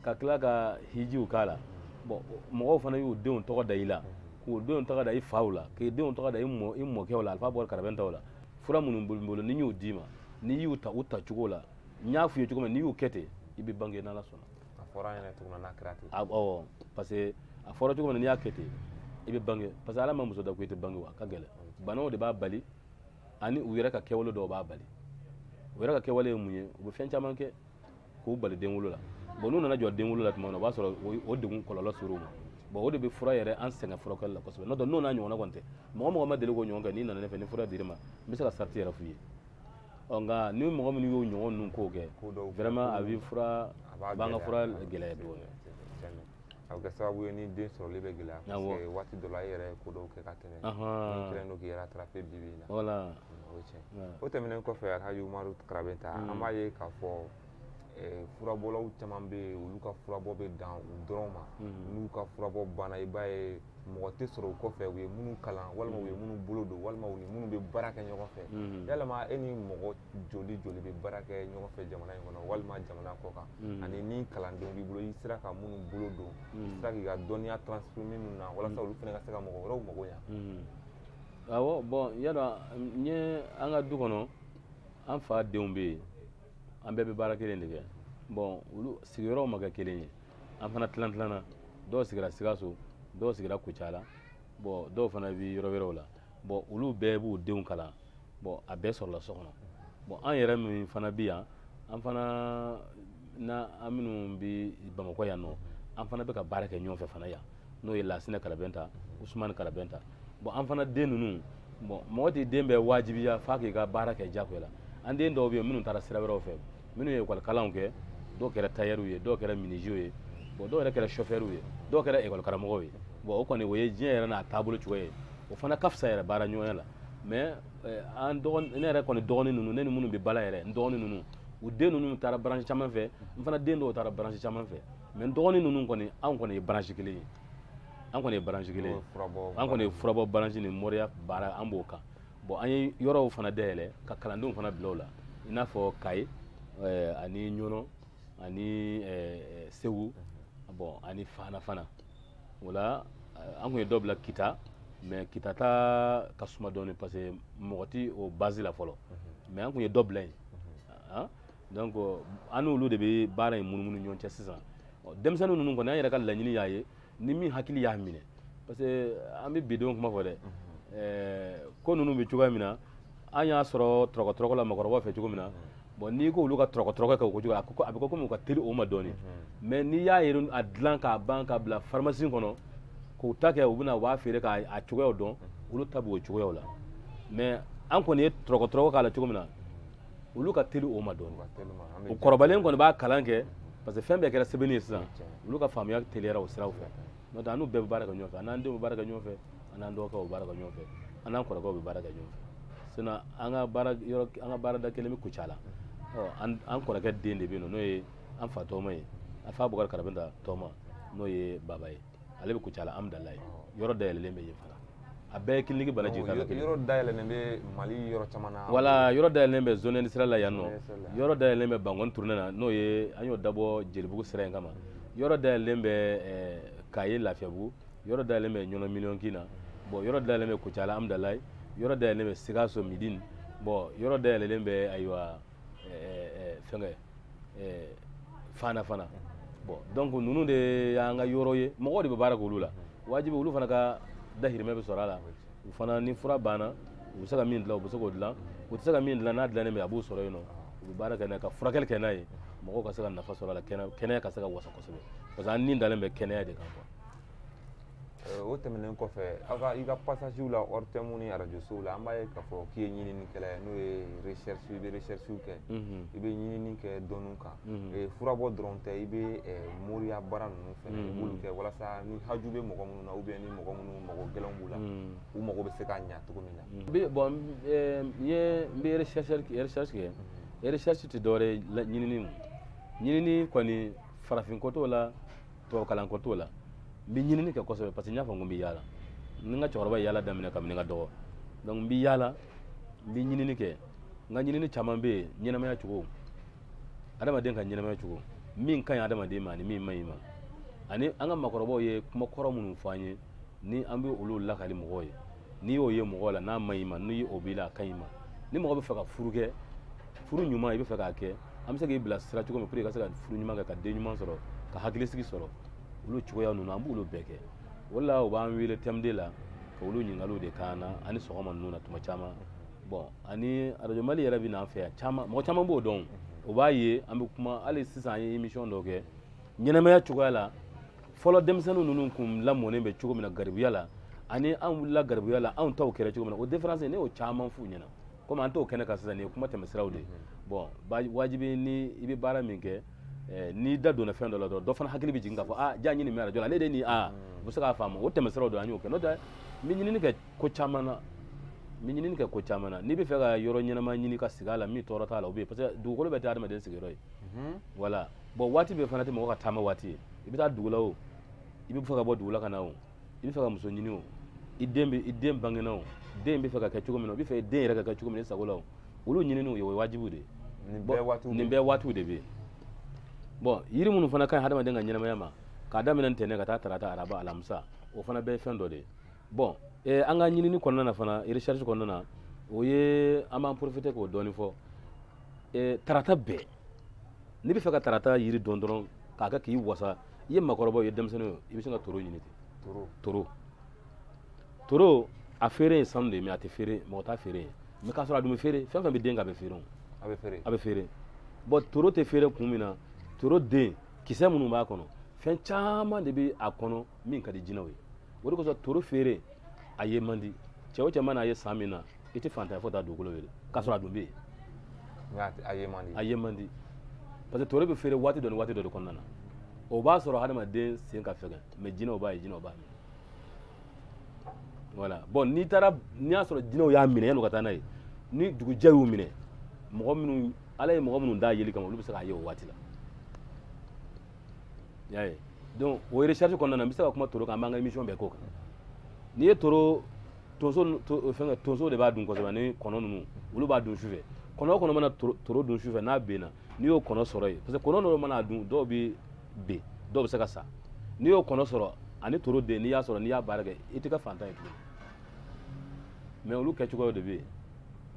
ka tila ka hijiw k'a la bon mɔgɔw fana y'u denw tɔgɔ da i la k'u denw tɔgɔ da i faw la k'i denw tɔgɔ da i mɔkɛw la Alifa Bukari Karabɛntaw la fura minnu bolo ni y'u d'i ma n'i y'u ta u ta cogo la n y'a f'i ye cogo min n'i y'u kɛ ten i bɛ bange n'Ala sɔnna a fɔra an ɲɛna cogo min n'a kɛra ten awɔ parce que a fɔra cogo min n'i y'a kɛ ten i bɛ bange parce que Ala ma muso da ko i tɛ bange wa a ka gɛlɛn banaw de b'a bali ani u yɛrɛ ka kɛwale dɔw b'a bali u yɛrɛ ka kɛwale ye mun ye u bɛ fɛn caman kɛ k'u bali denwolo la bon n'u nana jɔ denwolo la tuma min na o b'a sɔrɔ o degun kɔlɔlɔ ser'u ma bon o de bɛ fura yɛrɛ an sɛgɛn furakɛli la kosɛbɛ n'o tɛ n'o n'a ɲɔgɔnna kɔni tɛ mɔgɔ mɔgɔ ma deli k'o ɲɔgɔn kɛ n'i nana ne fɛ ni fura dir'i ma n bɛ se ka sarati yɛrɛ f'u ye nka ni mɔgɔ minnu y'o ɲɔgɔn ninnu k'o kɛ vraiment a bɛ fura a b'an ka fura gɛlɛya dɔɔnin a bɛ kɛ sababu ye ni den sɔrɔli bɛ gɛlɛya parce que waati dɔ la e yɛrɛ ye ko dɔw kɛ ka tɛmɛ n'i kɛlen don k'i rattraper bi-bi in na voilà o ye tiɲɛ o tɛmɛnen kɔfɛ Alhaji Umaru Karabɛnta an b'a ye k'a fɔ furabɔlaw caman bɛ yen olu ka furabɔ bɛ dan u dɔrɔn ma n'u ka furabɔ banna i b'a ye mɔgɔ tɛ sɔrɔ u kɔfɛ u ye minnu kalan walima u ye minnu bolo don walima u ni minnu bɛ baara kɛ ɲɔgɔn fɛ yalama e ni mɔgɔ joli bɛ baara kɛ ɲɔgɔn fɛ jamana in kɔnɔ walima jamana kɔ kan ani ni kalandenw b'i bolo i sera ka minnu bolo don i sera k'i ka dɔnniya transformer minnu na walasa olu fana ka se ka mɔgɔ wɛrɛw mago ɲa awɔ bon yadɔ n ye an ka du kɔnɔ an fa denw bɛ yen an bɛɛ bɛ baara kelen de kɛ bon olu sigiyɔrɔw ma kɛ kelen ye an fana tilan-tilanna dɔw sigira Sikaso dɔw sigira Kucala bon dɔw fana bɛ yɔrɔ wɛrɛw la bon olu bɛɛ b'u denw kalan bon a bɛɛ sɔrɔla so kɔnɔ bon an yɛrɛ min fana bɛ yan an fana an minnu bɛ Bamakɔ yan nɔ an fana bɛ ka baara kɛ ɲɔgɔn fɛ fana yan n'o ye Lasina Karabɛnta Usmani Karabɛnta bon an fana den ninnu bon mɔgɔ t'i den bɛɛ wajibiya f'a k'i ka baara kɛ diyagoya la an den dɔw bɛ yen minnu taara sira wɛrɛw fɛ minnu ye école kalanw kɛ dɔw kɛra tailleur ye dɔw kɛra menuisier ye bon dɔw yɛrɛ kɛra chauffeur ye dɔw kɛra école karamɔgɔw ye bon o kɔni o ye diɲɛ yɛrɛ n'a taabolo cogo ye o fana ka fisa yɛrɛ baara ɲɔgɔnya la mais an dɔgɔnin ne yɛrɛ kɔni dɔgɔnin ninnu ne ni minnu bɛ bala yɛrɛ n dɔgɔnin ninnu u den ninnu taara branche caman fɛ n fana den dɔw taara branche caman fɛ mais n dɔgɔnin ninnu kɔni anw kɔni ye branche kelen ye an kɔni ye branche kelen ye an kɔni ye furabɔ branche ni moriya baara an b'o kan bon an ye yɔrɔw fana dayɛlɛ ka kalandenw fana bila o la i n'a fɔ Kayi ani Ɲɔnɔ ani Segu bon ani Fana fana o la an kun ye dɔ bila Kita mais Kita ta ka suma dɔɔnin parce que mɔgɔ ti o base la fɔlɔ mais an kun ye dɔ bila yen donc an n'olu de bɛ baara in munumunu ɲɔgɔn cɛ sisan denmisɛnnin ninnu kɔni an yɛrɛ ka laɲini y'a ye ni min hakili y'a minɛ parce que an bɛ bidenw kuma fɔ dɛ ko ninnu bɛ cogoya min na an y'a sɔrɔ tɔrɔkɔ la mɔgɔkɔrɔbaw fɛ cogo min na bon n'i ko olu ka tɔrɔkɔ kɛ o cogo a bɛ komi u ka teli o ma dɔɔnin mais n'i y'a ye a dilan k'a ban k'a bila pharmacie kɔnɔ k'u ta kɛ u bɛna u b'a feere k'a cogoyaw dɔn olu ta b'o cogoyaw la mais an kɔni ye tɔrɔkɔ k'a la cogo min na olu ka teli o ma dɔɔnin o kɔrɔbalen kɔni b'a kalan kɛ parce que fɛn bɛɛ kɛra sɛbɛnni ye sisan olu ka faamuya teliyara o siraw fɛ n'o tɛ an n'u bɛɛ bɛ baara kɛ ɲɔgɔn fɛ an n'an denw bɛ baara kɛ ɲɔgɔn fɛ an n'an dɔgɔkɛw bɛ baara kɛ ɲɔgɔn fɛ an n'an kɔrɔkɛw bɛ baara kɛ ɲɔgɔn fɛ sinon an ka baarada kelen bɛ Kucala an kɔrɔkɛ den de bɛ yen nɔ n'o ye an fa tɔgɔma ye a fa Bukari Karabinta tɔgɔma n'o ye baba ye ale bɛ Kucala Amudalayi yɔrɔ dayɛlɛlen bɛ yen fana a bɛɛ ye clinique bana jigin kan kelen yɔrɔ dayɛlɛlen bɛ Mali yɔrɔ caman na voilà yɔrɔ dayɛlɛlen bɛ zone industrielle la yan nɔ yɔrɔ dayɛlɛlen bɛ Bangoni tournée na n'o ye an y'o dabɔ Jelibugu sira in kama yɔrɔ dayɛlɛlen bɛ Kayi Lafiyabugu yɔrɔ dayɛlɛlen bɛ Ɲɔnɔ Miliyɔnki na bon yɔrɔ dayɛlɛlen bɛ Kucala Amudalayi yɔrɔ dayɛlɛlen bɛ Sikaso Midine bon yɔrɔ dayɛlɛlen bɛ ayiwa fɛnkɛ Fana fana bon donc ninnu de y'an ka yɔrɔ ye mɔgɔw de bɛ baara k'olu la wajibi olu fana ka dahirimɛ bɛ sɔrɔ a la u fana ni fura banna u bɛ se ka min dilan u bɛ se k'o dilan u tɛ se ka min dilan n'a dilannen bɛ a b'o sɔrɔ yen nɔ u bɛ baara kɛ n'a ye ka furakɛli kɛ n'a ye mɔgɔw ka se ka nafa sɔrɔ a la kɛnɛya ka se ka wasa kosɛbɛ parce que an ni dalen bɛ kɛnɛya de kan quoi. O tɛmɛnen kɔfɛ i ka passage la hors thème ni radio sow la an b'a ye k'a fɔ k'i ye ɲininikɛla ye n'o ye recherche i bɛ recherche kɛ i bɛ ɲinini kɛ dɔnniw kan furabɔ dɔrɔn tɛ i bɛ moriya baara ninnu fɛnɛ i b'olu kɛ walasa ni haju bɛ mɔgɔ minnu na ou bien ni mɔgɔ minnu mago gɛlɛnw b'u la u mago bɛ se ka ɲa cogo min na. bon n bɛ recherche kɛ recherche tɛ dɔwɛrɛ ye ɲinini kɔni farafinko t'o la tubabukalanko t'o la. n bɛ ɲinini kɛ kosɛbɛ parce que n y'a fɔ n ko n bɛ yaala ni n ka cɛkɔrɔba ye yaala daminɛ kabini n ka dɔgɔ donc n bɛ yaala n bɛ ɲinini kɛ n ka ɲinini caman bɛ yen ɲɛnamaya cogo adamaden ka ɲɛnamaya cogo min ka ɲi adamaden ma ani min man ɲi ma ani an ka maakɔrɔbaw ye kuma kɔrɔ minnu fɔ an ye ni an bɛ olu lakali mɔgɔw ye n'i y'o ye mɔgɔ la n'a man ɲi ma ni o b'i la a ka ɲi ma ni mɔgɔ bɛ fɛ ka furu kɛ furu ɲuman i bɛ fɛ k'a kɛ an bɛ se k'i bila sira cogo min pour que i ka se ka furu ɲuman kɛ ka den ɲuman sɔrɔ ka hakilisigi sɔrɔ olu cogoya ninnu an b'olu bɛɛ kɛ o la u b'an wele thème de la ka olu ɲininkaliw de k'an na ani sɔgɔma ninnu na tuma caman bon ani radio Mali yɛrɛ bɛ n'an fɛ yan caman mɔgɔ caman b'o dɔn o b'a ye an bɛ kuma hali sisan an ye émission dɔ kɛ ɲɛnamaya cogoya la fɔlɔ denmisɛnnin ninnu kun lamɔnen bɛ cogo min na garibuya la ani an wulila garibuya la anw taw kɛra cogo min na o différence ne y'o caman f'u ɲɛna komi an t'o kɛnɛ kan sisan nin ye kuma tɛmɛsiraw de bon wajibi ni i bɛ baara min kɛ n'i da donna fɛn dɔ la dɔrɔn dɔ fana hakili bɛ jigin k'a fɔ jaa ɲini min radio la ale de nin u bɛ se k'a faamu o tɛmɛsiraw don an y'o kɛ n'o tɛ n bɛ ɲinini kɛ ko caman na n'i bɛ fɛ ka yɔrɔ ɲɛnama ɲini ka sigi a la min tɔɔrɔ t'a la o bɛ yen parce que dugukolo bɛɛ tɛ adamaden sigiyɔrɔ ye voilà bon waati bɛɛ fana tɛ mɔgɔ ka taama waati ye i bɛ taa dugu la o i bɛ fɛ ka bɔ dugu la ka na o i bɛ fɛ ka muso ɲini o i den bangena o den bɛ fɛ ka kɛ cogo min na o bɛ fɛ den yɛrɛ ka kɛ cogo min na i sago la o olu ɲininiw o ye wajibiw de ye nin bɛɛ waatiw de bɛ yen bon yiri minnu fana ka ɲi hadamaden ka ɲɛnamaya ma k'a daminɛ ntɛnɛn ka taa tarata araba alamisa o fana bɛɛ ye fɛn dɔ de ye bon an ka ɲinini kɔnɔna na fana recherche kɔnɔna na o ye an b'an profiter k'o dɔɔni fɔ tarata bɛɛ n'i bɛ fɛ ka tarata yiri dɔn dɔrɔn k'a kɛ k'i wasa i ye maakɔrɔbaw ye denmisɛnninw ye i bɛ se ka toro ɲini ten toro a feere ye sanu de ye mais a tɛ feere mɔgɔ t'a feere ye mais k'a sɔrɔ a dun bɛ feere fɛn fɛn bɛ den ka a bɛ feere o a bɛ feere bon toro tɛ feere kun min na toro den kisɛ minnu b'a kɔnɔ fɛn caman de bɛ a kɔnɔ min ka di jinɛw ye o de kosɔn toro feere a ye man di cɛ o cɛ mana a ye san min na i tɛ fantanya fo taa dugukolo wele k'a sɔrɔ a dun bɛ yen a ye man di parce que toro bɛ feere waati dɔ ni waati dɔ de kɔnɔna na o b'a sɔrɔ hadamaden sen ka fɛgɛn mais jinɛw b'a ye jinɛw b'a minɛ voilà bon n'i y'a sɔrɔ jinɛw y'a minɛ yan'u ka taa n'a ye ni dugujɛ y'u minɛ mɔgɔ minnu ala ye mɔgɔ minnu da yeli kama olu bɛ se k'a ye o waati la y'a ye donc o recherche kɔnɔna na n bɛ se ka kuma toro kan an b'an ka émission bɛɛ k'o kan n'i ye toro tonso de b'a dun kosɛbɛ ni kɔnɔ ninnu olu b'a dun sufɛ kɔnɔ o kɔnɔ mana toro dun sufɛ n'a benna n'i y'o kɔnɔ sɔrɔ yen parce que kɔnɔ dɔw mana dun dɔw bɛ ben dɔw bɛ se ka sa n'i y'o kɔnɔ sɔrɔ ani toro den n'i y'a sɔrɔ n'i y'a baara kɛ i tɛ kɛ fantan ye tuguni mais olu kɛcogoyaw de bɛ yen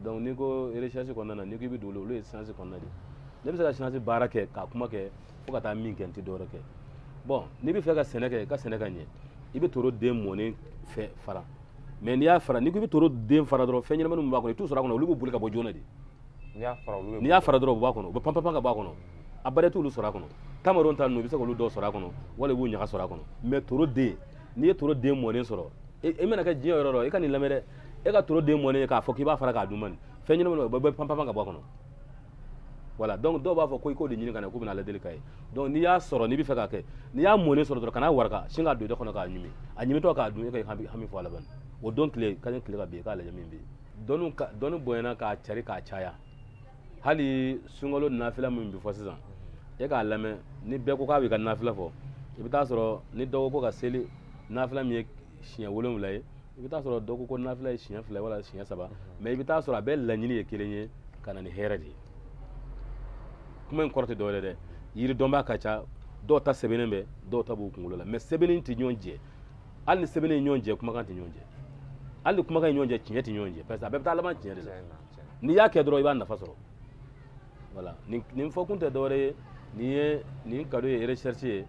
donc n'i ko recherche kɔnɔna na n'i ko i bɛ don olu ye science kɔnɔna de ne bɛ se ka science baara kɛ k'a kuma kɛ fo ka taa min kɛ n tɛ dɔwɛrɛ kɛ bon n'i bɛ fɛ ka sɛnɛ kɛ i ka sɛnɛ ka ɲɛ i bɛ toro den mɔnen fara mais n'i y'a fara n'i ko i bɛ toro den fara dɔrɔn fɛn ɲɛnamaninw min b'a kɔnɔ i t'u sɔrɔ a kɔnɔ olu bɛ boli ka bɔ joona de n'i y'a fara dɔrɔn u b'a kɔnɔ u bɛ pan ka bɔ a kɔnɔ a bɛrɛ t'olu sɔrɔ a kɔnɔ tamaron ta ninnu i bɛ se k'olu dɔw sɔrɔ a kɔnɔ wala i b'u ɲaga sɔrɔ a kɔnɔ mais toro den n'i ye toro den mɔnen sɔrɔ e mana kɛ diɲɛ yɔrɔ o yɔrɔ i ka nin lamɛn dɛ e ka toro den mɔnen k'a fɔ k'i b'a fara k'a dun man fɛn ɲɛnamaninw u bɛ pan ka bɔ a kɔnɔ voilà donc dɔw b'a fɔ ko i k'o de ɲini ka na k'u bɛna lajɛli k'a ye donc n'i y'a sɔrɔ n'i bɛ fɛ k'a kɛ n'i y'a mɔnen sɔrɔ dɔrɔn kana waraka sin k'a don i da kɔnɔ k'a ɲimi a ɲimitɔ k'a dun e ka hami fɔ a laban o don tile ka ɲɛ tile ka bin i k'a lajɛ min bɛ yen dɔnni bonyana k'a cari k'a caya hali sunkalo nafila min bɛ fɔ sisan e k'a lamɛn ni bɛɛ ko k'a b'i ka nafila fɔ i bɛ taa sɔrɔ ni dɔw ko ko ka seli nafila min ye siɲɛ 7 ye i bɛ taa sɔrɔ dɔw ko nafila ye siɲɛ 2 wala siɲɛ 3 mais i bɛ taa sɔrɔ a bɛɛ laɲini ye kelen ye ka na ni hɛrɛ de ye kuma in kɔrɔ tɛ dɔwɛrɛ dɛ yiri dɔnbaa ka ca dɔw ta sɛbɛnnen bɛ dɔw ta b'u kunkolo la mais sɛbɛnni tɛ ɲɔgɔn jɛ hali ni sɛbɛnni ye ɲɔgɔn jɛ kumakan tɛ ɲɔgɔn jɛ hali ni kumakan ye ɲɔgɔn jɛ tiɲɛ tɛ ɲɔgɔn jɛ parce que a bɛɛ bɛ taa laban tiɲɛ de la n'i y'a kɛ dɔrɔn i b'a nafa sɔrɔ voilà nin fɔ kun tɛ dɔwɛrɛ ye nin ka ye recherche ye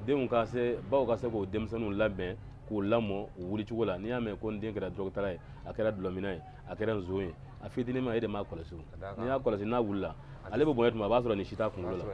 denw ka se baw ka se k'o denmisɛnninw labɛn k'o lamɔ o wulicogo la n'i y'a mɛn ko n den kɛra dɔgɔtɔrɔ ye a kɛra dulɔmina ye a kɛra nson ye a fitinin ma e de m'a kɔlɔsi n'i y'a kɔlɔsi n'a wulila ale bɛ bonya tuma a b'a sɔrɔ nin si t'a kunkolo la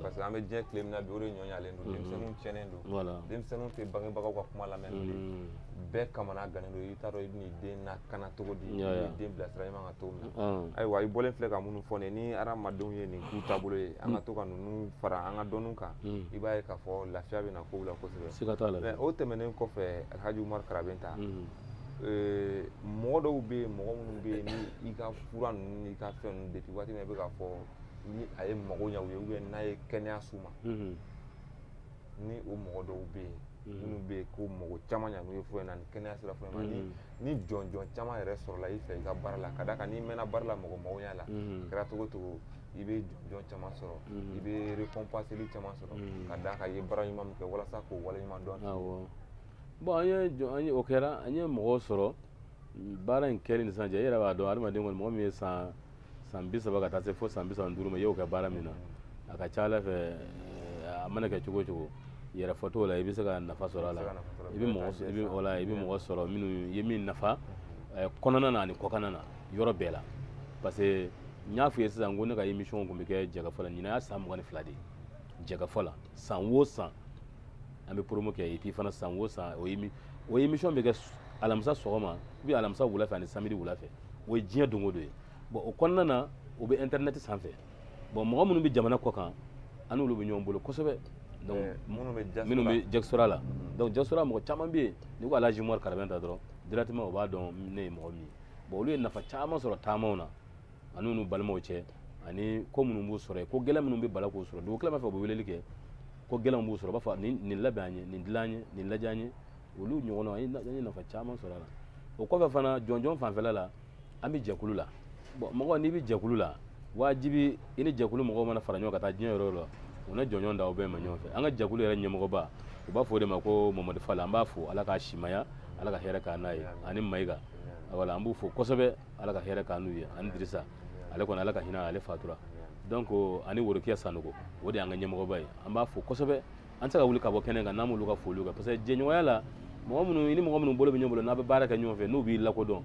parce que an bɛ diɲɛ tile min na bi o de ɲɔɲalen don denmisɛnninw tiɲɛnen don denmisɛnninw tɛ bangebagaw ka kuma lamɛn bilen bɛɛ kamana gannen don i t'a dɔn i bɛ n'i den lakana cogo di i b'i den bilasira i man ka cogo min na ayiwa i bɔlen filɛ ka minnu fɔ nin ye ni hadamadenw ye nin k'u taabolo ye an ka to ka ninnu fara an ka dɔnniw kan i b'a ye k'a fɔ lafiya bɛ na kow la kosɛbɛ mais o tɛmɛnen kɔfɛ Alhaji Umaru Karabenta mɔgɔ dɔw bɛ yen mɔgɔ minnu bɛ yen ni i ka fura ninnu n'i ka fɛn ninnu depuis waati min i bɛ k'a fɔ ni a ye mago ɲɛ u ye ou bien n'a ye kɛnɛya s'u ma ni o mɔgɔ dɔw bɛ yen minnu bɛ yen ko mago caman ɲɛ n'u ye fura in na ni kɛnɛya sera fura in ma ni jɔnjɔn caman yɛrɛ sɔrɔla i fɛ i ka baara la ka d'a kan n'i mɛnna baara la mɔgɔ mago ɲɛ la kɛra cogo o cogo i bɛ jɔnjɔn caman sɔrɔ i bɛ récompenseli caman sɔrɔ ka d'a kan i ye baara ɲuman min kɛ walasa k'o waleɲuman dɔn. bon an ye o kɛra an ye mɔgɔw sɔrɔ baara in kɛli ni sisan cɛ e yɛrɛ b'a dɔn adamaden kɔni mɔgɔ min ye san 30 ka taa se fo san 35 ma i y'o kɛ baara min na a ka ca ala fɛ a mana kɛ cogo o cogo yɛrɛ fɔ t'o la i bɛ se ka nafa sɔrɔ a la i bɛ mɔgɔ sɔrɔ minnu ye min nafa kɔnɔna na ani kɔkanna na yɔrɔ bɛɛ la parce que n y'a f'i ye sisan ko ne ka émission tun bɛ kɛ jɛgɛfɔ la ɲinan y'a san 22 de ye jɛgɛfɔ la san o san an bɛ promo kɛ et puis fana san o san o émission bɛ kɛ alamisa sɔgɔma ou bien alamisa wula fɛ ani samedi wula fɛ o ye diɲɛ don o don ye bon o kɔnɔna na o bɛ internet sanfɛ bon mɔgɔ minnu bɛ jamana kɔ kan an n'olu bɛ ɲɔgɔn bolo kosɛbɛ donc minnu bɛ Diaspora la donc Diaspora mɔgɔ caman bɛ yen n'i ko Alhaji Umaru Karabenta dɔrɔn directement o b'a dɔn ne ye mɔgɔ min ye bon olu ye nafa caman sɔrɔ taamaw na ani n'u balimaw cɛ ani ko minnu b'u sɔrɔ yen ko gɛlɛn minnu bɛ bala k'u sɔrɔ dugu kelen b'a fɛ u bɛ weleli kɛ ko gɛlɛnw b'u sɔrɔ u b'a fɔ nin labɛn an ye nin dilan an ye nin lajɛ an ye olu ɲɔgɔnna an ye nafa caman sɔrɔ a la o kɔfɛ fana jɔnjɔn fanfɛla la an bɛ jɛkulu la bon mɔgɔ n'i bɛ jɛkulu la wajibi i ni jɛkulu mɔgɔw mana fara ɲɔgɔn ka taa diɲɛ yɔrɔ o yɔrɔ u na jɔnjɔn da o bɛɛ ma ɲɔgɔn fɛ an ka jɛkulu yɛrɛ ɲɛmɔgɔba u b'a fɔ o de ma ko Mamadu Fale an b'a fɔ ala ka simaya ala ka hɛrɛ k'an n'a ye ani Mayiga voilà an b'u fɔ kosɛbɛ ala ka hɛrɛ k'an n'u ye ani Dirisa ale kɔni ala ka hinɛ ale fatura donc ani Worokiya Sanogo o de y'an ka ɲɛmɔgɔba ye an b'a fɔ kosɛbɛ an tɛ se ka wuli ka bɔ kɛnɛ kan n'an m'olu ka foliw kɛ parce que jɛɲɔgɔnya la mɔgɔ minnu i ni mɔgɔ minnu bolo bɛ ɲɔgɔn bolo n'a bɛ baara kɛ ɲɔgɔn fɛ n'u b'i lakodɔn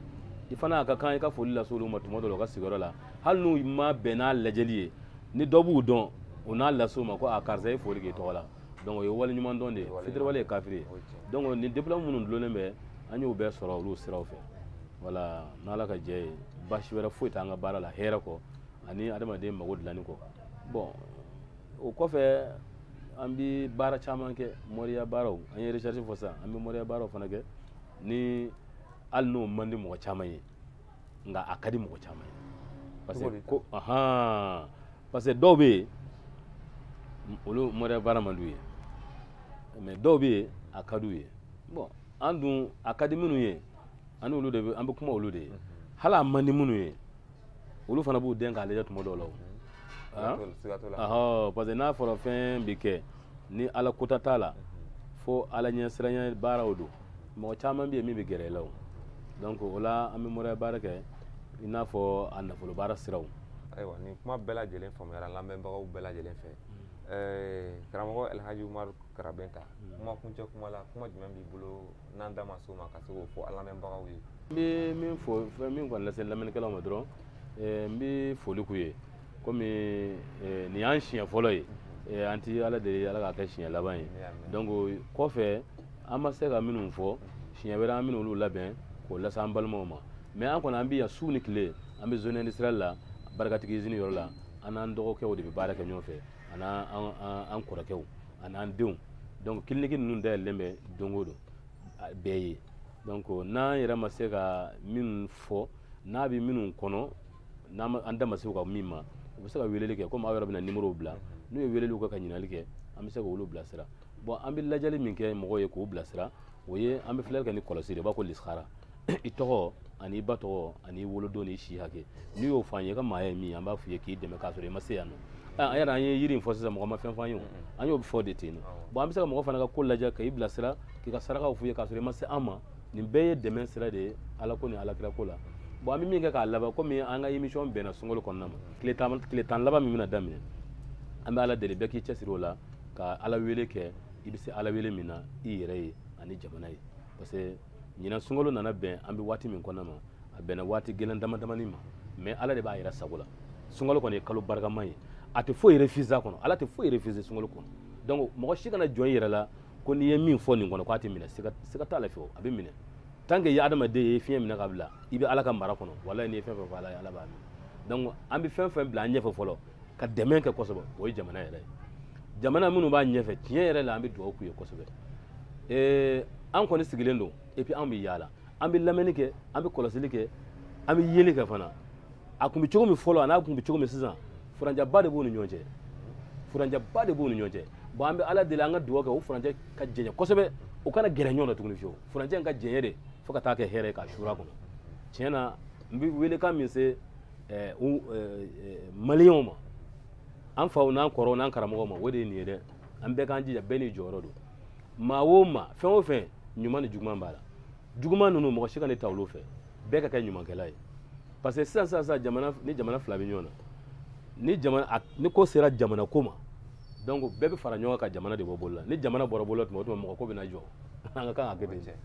i fana a ka kan i ka foli lase olu ma tuma dɔ la u ka sigiyɔrɔ la hali n'u ma bɛn n'a lajɛli ye ni dɔ b'u dɔn o n'a lase o ma ko a karisa ye foli k'i tɔgɔ la donc o ye waleɲuman dɔn de ye fitiriwale ye kafiri ye donc ni diplôme minnu dulonnen bɛ an y'o bɛɛ sɔrɔ olu siraw fɛ voilà n'ala ka jɛ ye basi wɛrɛ foyi t'an ka baara la hɛrɛ kɔ ani adamaden mago dilanni kɔ bon o kɔfɛ an bi baara caman kɛ mɔriya baaraw an ye recherche fɔ sisan an bɛ mɔriya baaraw fana kɛ ni hali n'o man di mɔgɔ caman ye nka a ka di mɔgɔ caman ye parce que dɔw bɛ yen olu mɔriya baara man d'u ye mais dɔw bɛ yen a ka d'u ye bon an dun a ka di minnu ye an n'olu de bɛ an bɛ kuma olu de ye hali a man di minnu ye olu fana b'u den k'a lajɛ tuma dɔw la parce que n'a fɔra fɛn bɛ kɛ ni ala kota t'a la fo ala ɲɛsiranya baaraw don mɔgɔ caman bɛ yen min bɛ gɛrɛ i la o donc o la an bɛ mɔriya baara kɛ i n'a fɔ a nafolo baara siraw. ayiwa nin kuma bɛɛ lajɛlen faamuyara lamɛnbagaw bɛɛ lajɛlen fɛ karamɔgɔ Elhaji Umaru Karabɛnta kuma kuncɛ kuma la kuma jumɛn b'i bolo n'an da ma s'o ma ka se k'o fɔ lamɛnbagaw ye. n bɛ min fɔ fɛn min kɔni lase lamɛnnikɛlaw ma dɔrɔn n bɛ foli k'u ye komi nin y'an siɲɛ fɔlɔ ye an ti ala deli ala k'a kɛ siɲɛ laban ye donc kɔfɛ an ma se ka minnu fɔ siɲɛ wɛrɛ an bɛna olu labɛn k'o lase an balimaw ma mais an kɔni an bɛ yan su ni tile an bɛ zone industrielle la barikatigi usine yɔrɔ la an n'an dɔgɔkɛw de bɛ baara kɛ ɲɔgɔn fɛ ani an kɔrɔkɛw ani an denw donc clinique ninnu dayɛlɛlen bɛ don o don bɛɛ ye donc n'an yɛrɛ ma se ka minnu fɔ n'a bɛ minnu kɔnɔ n'an da ma se ka min ma u bɛ se ka weleli kɛ komi aw yɛrɛ bɛna numéro bila n'u ye weleliw kɛ ka ɲininkali kɛ an bɛ se k'olu bilasira bon an bɛ lajɛli min kɛ mɔgɔw ye k'o bilasira o ye an bɛ filɛli kɛ ni kɔlɔsi de b'a ko lisihara i tɔgɔ ani i ba tɔgɔ ani i wolodon ni i si hakɛ n'i y'o fɔ an ye i ka maaya ye min ye an b'a f'i ye k'i dɛmɛ k'a sɔrɔ i ma se yan nɔ an yɛrɛ an ye yiri in fɔ sisan mɔgɔ ma fɛn f'an ye o an y'o fɔ de ten bon an bɛ se ka mɔgɔ fana ka ko lajɛ k'i bilasira k'i ka sarakaw f'u ye k'a sɔrɔ i ma se an ma nin bɛɛ ye dɛmɛ sira de ye ala ko ni alakira ko la bon an bɛ min kɛ k'a laban komi an ka émission bɛnna sunkalo kɔnɔna ma tile tan laban min bɛna daminɛ an bɛ ala deli bɛɛ k'i cɛsiri o la ka ala wele kɛ i bɛ se ala wele min na i yɛrɛ ye ani jamana ye parce que ɲinan sunkalo nana bɛn an bɛ waati min kɔnɔna ma a bɛnna waati gɛlɛn dama damani ma mais ala de b'a yɛrɛ sago la sunkalo kɔni ye kalo barikama ye a tɛ foyi refuser a kɔnɔ ala tɛ foyi refuser sunkalo kɔnɔ donc mɔgɔ si kana jɔn i yɛrɛ la ko n'i ye min fɔ nin kɔnɔ k'a tɛ minɛ siga t'a la fiyewu a bɛ minɛ tant que i ye adamaden ye fiɲɛ minɛ ka bila i bɛ ala ka mara kɔnɔ walahi n'i ye fɛn fɛn fɔ ala ye ala b'a minɛ donc an bɛ fɛn fɛn bila an ɲɛfɛ fɔlɔ ka dɛmɛ kɛ kosɛbɛ o ye jamana yɛrɛ ye jamana minnu b'a ɲɛfɛ tiɲɛ yɛrɛ la an bɛ dugawu k'u ye kosɛbɛ an kɔni sigilen don et puis an bɛ yaala an bɛ lamɛnni kɛ an bɛ kɔlɔsili kɛ an bɛ yeli kɛ fana a tun bɛ cogo min fɔlɔ a n'a tun bɛ cogo min sisan furanjɛba de b'u ni ɲɔgɔn cɛ furanjɛba de b'u ni ɲɔgɔn cɛ bon an bɛ ala deli an ka dugawu kɛ o furanjɛ ka jɛɲɛ kosɛbɛ o kana gɛrɛ ɲɔgɔn na tuguni fiyewu furanjɛ in ka jɛɲɛ de fo ka taa kɛ hɛrɛ ye k'a suur'a kɔnɔ tiɲɛ na n bɛ welekan min se maliyɛnw ma an faw n'an kɔrɔw n'an karamɔgɔw ma o de ye nin ye dɛ an bɛɛ k'an jija bɛɛ n'i jɔyɔrɔ don maa o maa fɛn o fɛn ɲuman ni juguman b'a la juguman ninnu mɔgɔ si ka ne ta olu fɛ bɛɛ ka kɛ ɲumankɛla ye parce que sisan ni jamana fila bɛ ɲɔgɔn na ni ko sera jamana ko ma donc bɛɛ bɛ fara ɲɔgɔn kan ka jamana de bɔ bolo la ni jamana bɔra bolo la tuma o tuma mɔgɔ ko bɛ na jɔ an ka kan ka kɛ ten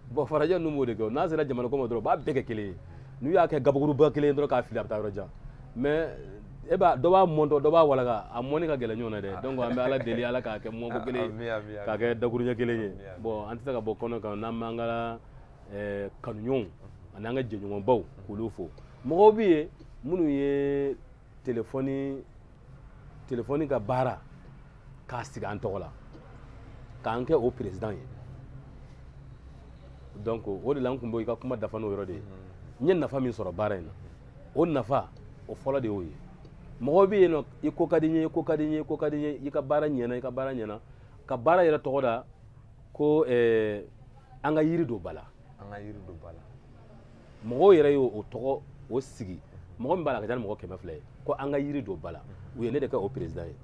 bon farajɛ ninnu b'o de kɛ n'a sera jamana ko ma dɔrɔn u b'a bɛɛ kɛ kelen ye n'u y'a kɛ gabakuruba kelen dɔrɔn k'a fili a bɛ taa yɔrɔ jan mais dɔ b'a mɔntɔ dɔ b'a walaga a mɔni ka gɛlɛn ɲɔgɔn na dɛ donc an bɛ ala deli ala k'a kɛ mɔnko kelen ye k'a kɛ dakuruɲɛ kelen ye bon an tɛ se ka bɔ kɔnɔ kan n'an b'an ka kanuɲɔgɔnw ani an ka jɛɲɔgɔnbaw k'olu fo mɔgɔw bɛ yen minnu ye telefɔni ka baara k'a sigi an tɔgɔ la k'an kɛ o président ye donc o de la n tun bɔ i ka kuma dafa n'o yɔrɔ de ye n ye nafa min sɔrɔ baara in na o nafa o fɔlɔ de y'o ye mɔgɔw bɛ yen nɔ i ko ka di n ye i ko ka di n ye i ko ka di n ye i ka baara ɲɛna i ka baara ɲɛna ka baara yɛrɛ tɔgɔ da ko an ka yiri don ba la an ka yiri don ba la mɔgɔw yɛrɛ y'o tɔgɔ o sigi mɔgɔ min b'a la ka ca ni mɔgɔ 200 ye ko an ka yiri don ba la u ye ne de kɛ o président ye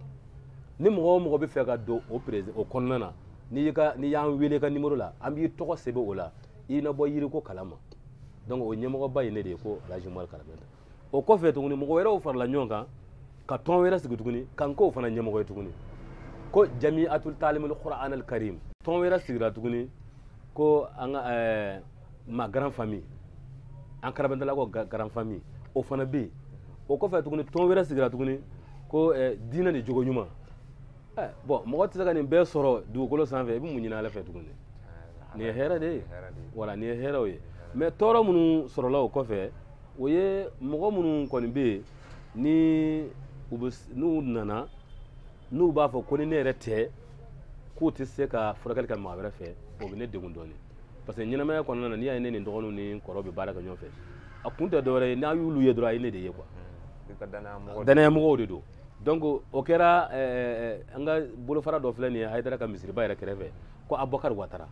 ni mɔgɔ o mɔgɔ bɛ fɛ ka don o kɔnɔna na n'i y'an wele ka numéro la an b'i tɔgɔ sɛbɛn o la i na bɔ yiriko kalama donc o ɲɛmɔgɔba ye ne de ye ko Elhaji Umaru Karabɛnta o kɔfɛ tuguni mɔgɔ wɛrɛw farala ɲɔgɔn kan ka tɔn wɛrɛ sigi tuguni kan k'o fana ɲɛmɔgɔ ye tuguni ko Jamiatul Talimul Quran al Karim tɔn wɛrɛ sigira tuguni ko an ka ma grand famille an Karabɛntala ko grand famille o fana bɛ yen o kɔfɛ tuguni tɔn wɛrɛ sigira tuguni ko diinɛ ni jogo ɲuman bon mɔgɔ tɛ se ka nin bɛɛ sɔrɔ dugukolo sanfɛ i bɛ mun ɲini ala fɛ tuguni nin ye hɛrɛ de ye wala nin ye hɛrɛw ye mais tɔɔrɔ minnu sɔrɔla o kɔfɛ o ye mɔgɔ minnu kɔni bɛ yen ni n'u nana n'u b'a fɔ ko ni ne yɛrɛ tɛ k'u tɛ se ka furakɛli kɛ maa wɛrɛ fɛ o bɛ ne degun dɔɔnin parce que ɲɛnamaya kɔnɔna na n'i y'a ye ne ni dɔgɔninw ni kɔrɔw bɛ baara kɛ ɲɔgɔn fɛ a kun tɛ dɔwɛrɛ ye n'a y'olu ye dɔrɔn a ye ne de ye quoi danayamɔgɔw de don donc o kɛra an ka bolofara dɔ filɛ nin ye Hayidara ka misiriba yɛrɛ kɛrɛfɛ ko Abubakari Watara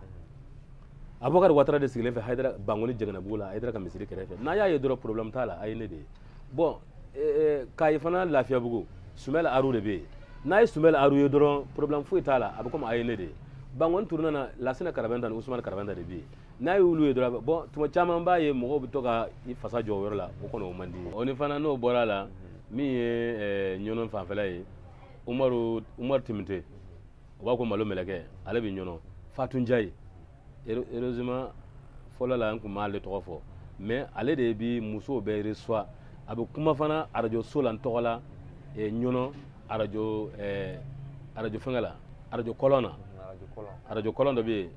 Abubakari Watara de sigilen fɛ Hayidara Bangoni Jɛgɛnɛbugu la Hayidara ka misiri kɛrɛfɛ n'a y'a ye dɔrɔn problème t'a la a ye ne de ye bon Kayi fana Lafiyabugu Sumɛl Aru de bɛ yen n'a ye Sumɛl Aru ye dɔrɔn problème foyi t'a la a bɛ komi a ye ne de ye Bangoni Turuna na Lasina Karabɛnda ni Usumani Karabɛnda de bɛ yen n'a ye olu ye dɔrɔn bon tuma caman b'a ye mɔgɔw bɛ to ka i fasa jɔ o yɔrɔ la o kɔni o man di o ni fana n'o bɔra la min ye ɲɔnɔ fanfɛla ye Umaru Timite u b'a ko Malo Mɛlɛkɛ ale bɛ ɲɔnɔ Fatu Njayi heureusement fɔlɔ la n tun m'ale tɔgɔ fɔ mais ale de bi musow bɛɛ reçoit a bɛ kuma fana radio so la n tɔgɔ la ɲɔnɔ radio fɛngɛ la radio kɔlɔn na radio kɔlɔn dɔ bɛ yen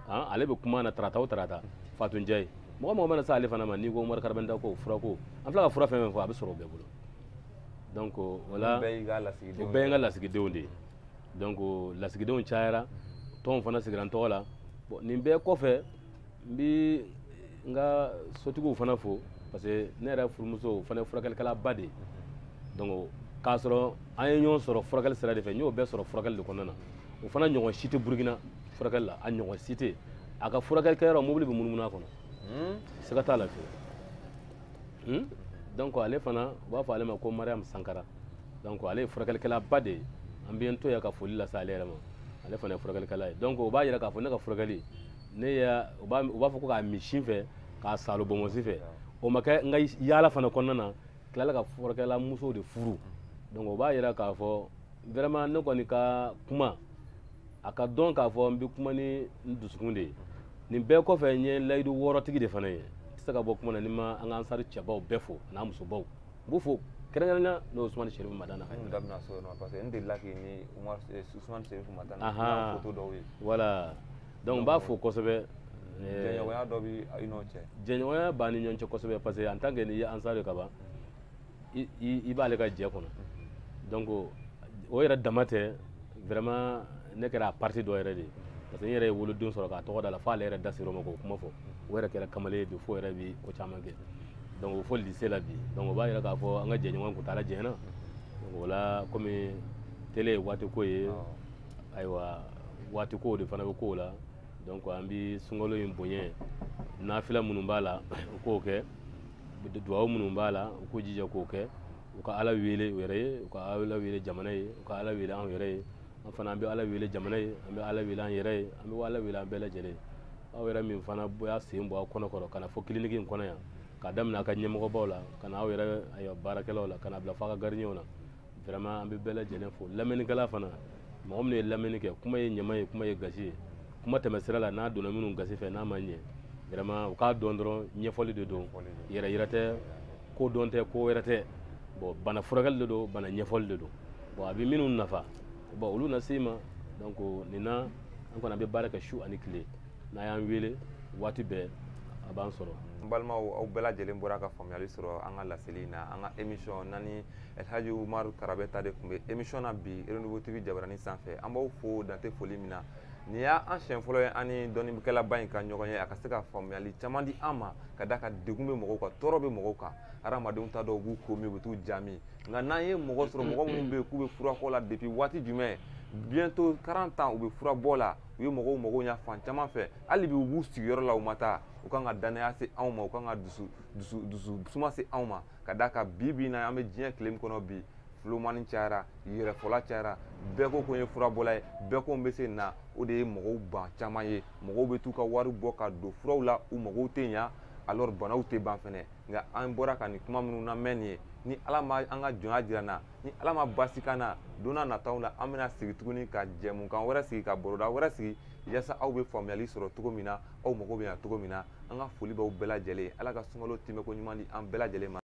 ale bɛ kuma na tarata o tarata Fatu Njayi mɔgɔ mɔgɔ mana se ale fana ma n'i ko Umaru Karabɛnda ko fura ko an filɛ ka fura fɛn fɛn fɔ a bɛ sɔrɔ o bɛɛ bolo donc o la o bɛɛ ye n ka lasigidenw de ye donc lasigidenw cayara tɔnw fana sigira n tɔgɔ la bon nin bɛɛ kɔfɛ n bɛ n ka sotigiw fana fo parce que ne yɛrɛ furumuso o fana ye furakɛlikɛlaba de ye donc k'a sɔrɔ an ye ɲɔgɔn sɔrɔ furakɛli sira de fɛ n y'o bɛɛ sɔrɔ furakɛli de kɔnɔna na o fana ɲɔgɔn si tɛ Burukina furakɛli la a ɲɔgɔn si tɛ a ka furakɛlikɛyɔrɔ mobili bɛ munumunu a kɔnɔ siga t'a la fiyewu donc ale fana u b'a fɔ ale ma ko Mariam Sankara donc ale ye furakɛlikɛlaba de ye an bɛ n to yan ka foli lase ale yɛrɛ ma ale fana ye furakɛlikɛla ye donc o b'a jira k'a fɔ ne ka furakɛli u b'a fɔ ko k'a min sin fɛ k'a salo bɔnbɔnsi fɛ o ma kɛ n ka yaala fana kɔnɔna na tilala ka furakɛla musow de furu donc o b'a jira k'a fɔ vraiment ne kɔni ka kuma a ka dɔn k'a fɔ n bɛ kuma ni n dusukun de ye nin bɛɛ kɔfɛ n ye layidu wɔɔrɔtigi de fana ye n tɛ se ka bɔ kuma na ni ma an ka ansari cɛbaw bɛɛ fo n'a musobaw n b'u fo kɛrɛnkɛrɛnnenya n'o Usumani Sɛrifu Madana parce que n delila k'i ni Usumani Sɛrifu Madana photo dɔw ye voilà donc n b'a fo kosɛbɛ jɛɲɔgɔnya dɔ bɛ i n'o cɛ jɛɲɔgɔnya b'a ni ɲɔgɔn cɛ kosɛbɛ parce que en tant que n'i ye ansari ka ban i b'ale ka jɛ kɔnɔ donc o yɛrɛ dama tɛ vraiment ne kɛra a parti dɔ yɛrɛ de ye parce que n yɛrɛ ye woloden sɔrɔ k'a tɔgɔ da la fo ale yɛrɛ da ser'o ma k'o kuma fɔ o yɛrɛ kɛra kamalen ye bi fo yɛrɛ bɛ ko caman kɛ donc o fo lycée la bi donc o b'a jira k'a fɔ an ka jɛɲɔgɔn kun taara jɛɲɛna donc o la komi télé ye waati ko ye ayiwa waati ko de fana bɛ k'o la donc an bɛ sunkalo in bonya nafila minnu b'a la u k'o kɛ duwawu minnu b'a la u k'u jija k'o kɛ u ka ala wele u yɛrɛ ye u ka ala wele jamana ye u ka ala wele an yɛrɛ ye an fana an bɛ ala wele jamana ye an bɛ ala wele an yɛrɛ ye an bɛ ala wele an bɛɛ lajɛlen aw yɛrɛ min fana y'a sen bɔ aw kɔnɔ kɔrɔ ka na fɔ kiliniki in kɔnɔ yan k'a daminɛ a ka ɲɛmɔgɔbaw la ka na aw yɛrɛ baarakɛlaw la ka na bila f'a ka gardien na vraiment an bɛ bɛɛ lajɛlen fo lamɛnnikɛla fana mɔgɔ minnu ye lamɛnni kɛ kuma ye ɲama ye kuma ye gasi ye kuma tɛmɛ sira la n'a donna minnu gasi fɛ n'a ma ɲɛ vraiment u k'a dɔn dɔrɔn ɲɛfɔli de don yɛrɛ yira tɛ ko dɔn tɛ ko wɛrɛ tɛ bon bana furakɛli de don bana ɲɛfɔli de don bon a bɛ minnu nafa bon olu na se ma donc nin na an kɔni an bɛ baara kɛ su ani tile n'a y'an wele waati bɛɛ a b'an sɔrɔ. n balimaw aw bɛɛ lajɛlen bɔra ka faamuyali sɔrɔ an ka laseli in na an ka émission nani Elhaji Umaru Karabɛnta de tun bɛ émission na bi Renouveau TV Jabaranin sanfɛ an b'aw fo dan tɛ foli min na nin y'an siɲɛ fɔlɔ ye an ni dɔnnikɛlaba in ka ɲɔgɔn ye a ka se ka faamuyali caman di an ma ka da ka degun bɛ mɔgɔw kan tɔɔrɔ bɛ mɔgɔw kan hadamadenw t'a dɔn u b'u ko min u bɛ t'u jaabi nka n'an ye mɔgɔ sɔrɔ mɔgɔ minnu bɛ yen k'u bɛ furakɔ la depuis waati jumɛn bientôt 40 ans u bɛ furabɔ la u ye mɔgɔw mago ɲɛ fan caman fɛ hali bi u b'u sigiyɔrɔ la u ma taa u kan ka danaya se anw ma u kan ka dusu suma se anw ma ka da kan bi bi in na an bɛ diɲɛ tile min kɔnɔ bi filomani cayara yɛrɛfɔla cayara bɛɛ ko ko n ye furabɔla ye bɛɛ ko n bɛ se nin na o de ye mɔgɔw ban caman ye mɔgɔw bɛ t'u ka wari bɔ ka don furaw la u magow tɛ ɲa alors banaw tɛ ban fɛnɛ nka an bɔra ka nin kuma minnu lamɛn nin ye ni ala ma an ka jɔnya jira n na ni ala ma basi kan na don n'a nataw la an bɛna sigi tuguni ka jɛmukan wɛrɛ sigi ka baroda wɛrɛ sigi yaasa aw bɛ faamuyali sɔrɔ cogo min na aw mago bɛ ɲa cogo min na an ka foli b'aw bɛɛ lajɛlen ala ka sunkalo tɛmɛko ɲuman di an bɛɛ lajɛlen ma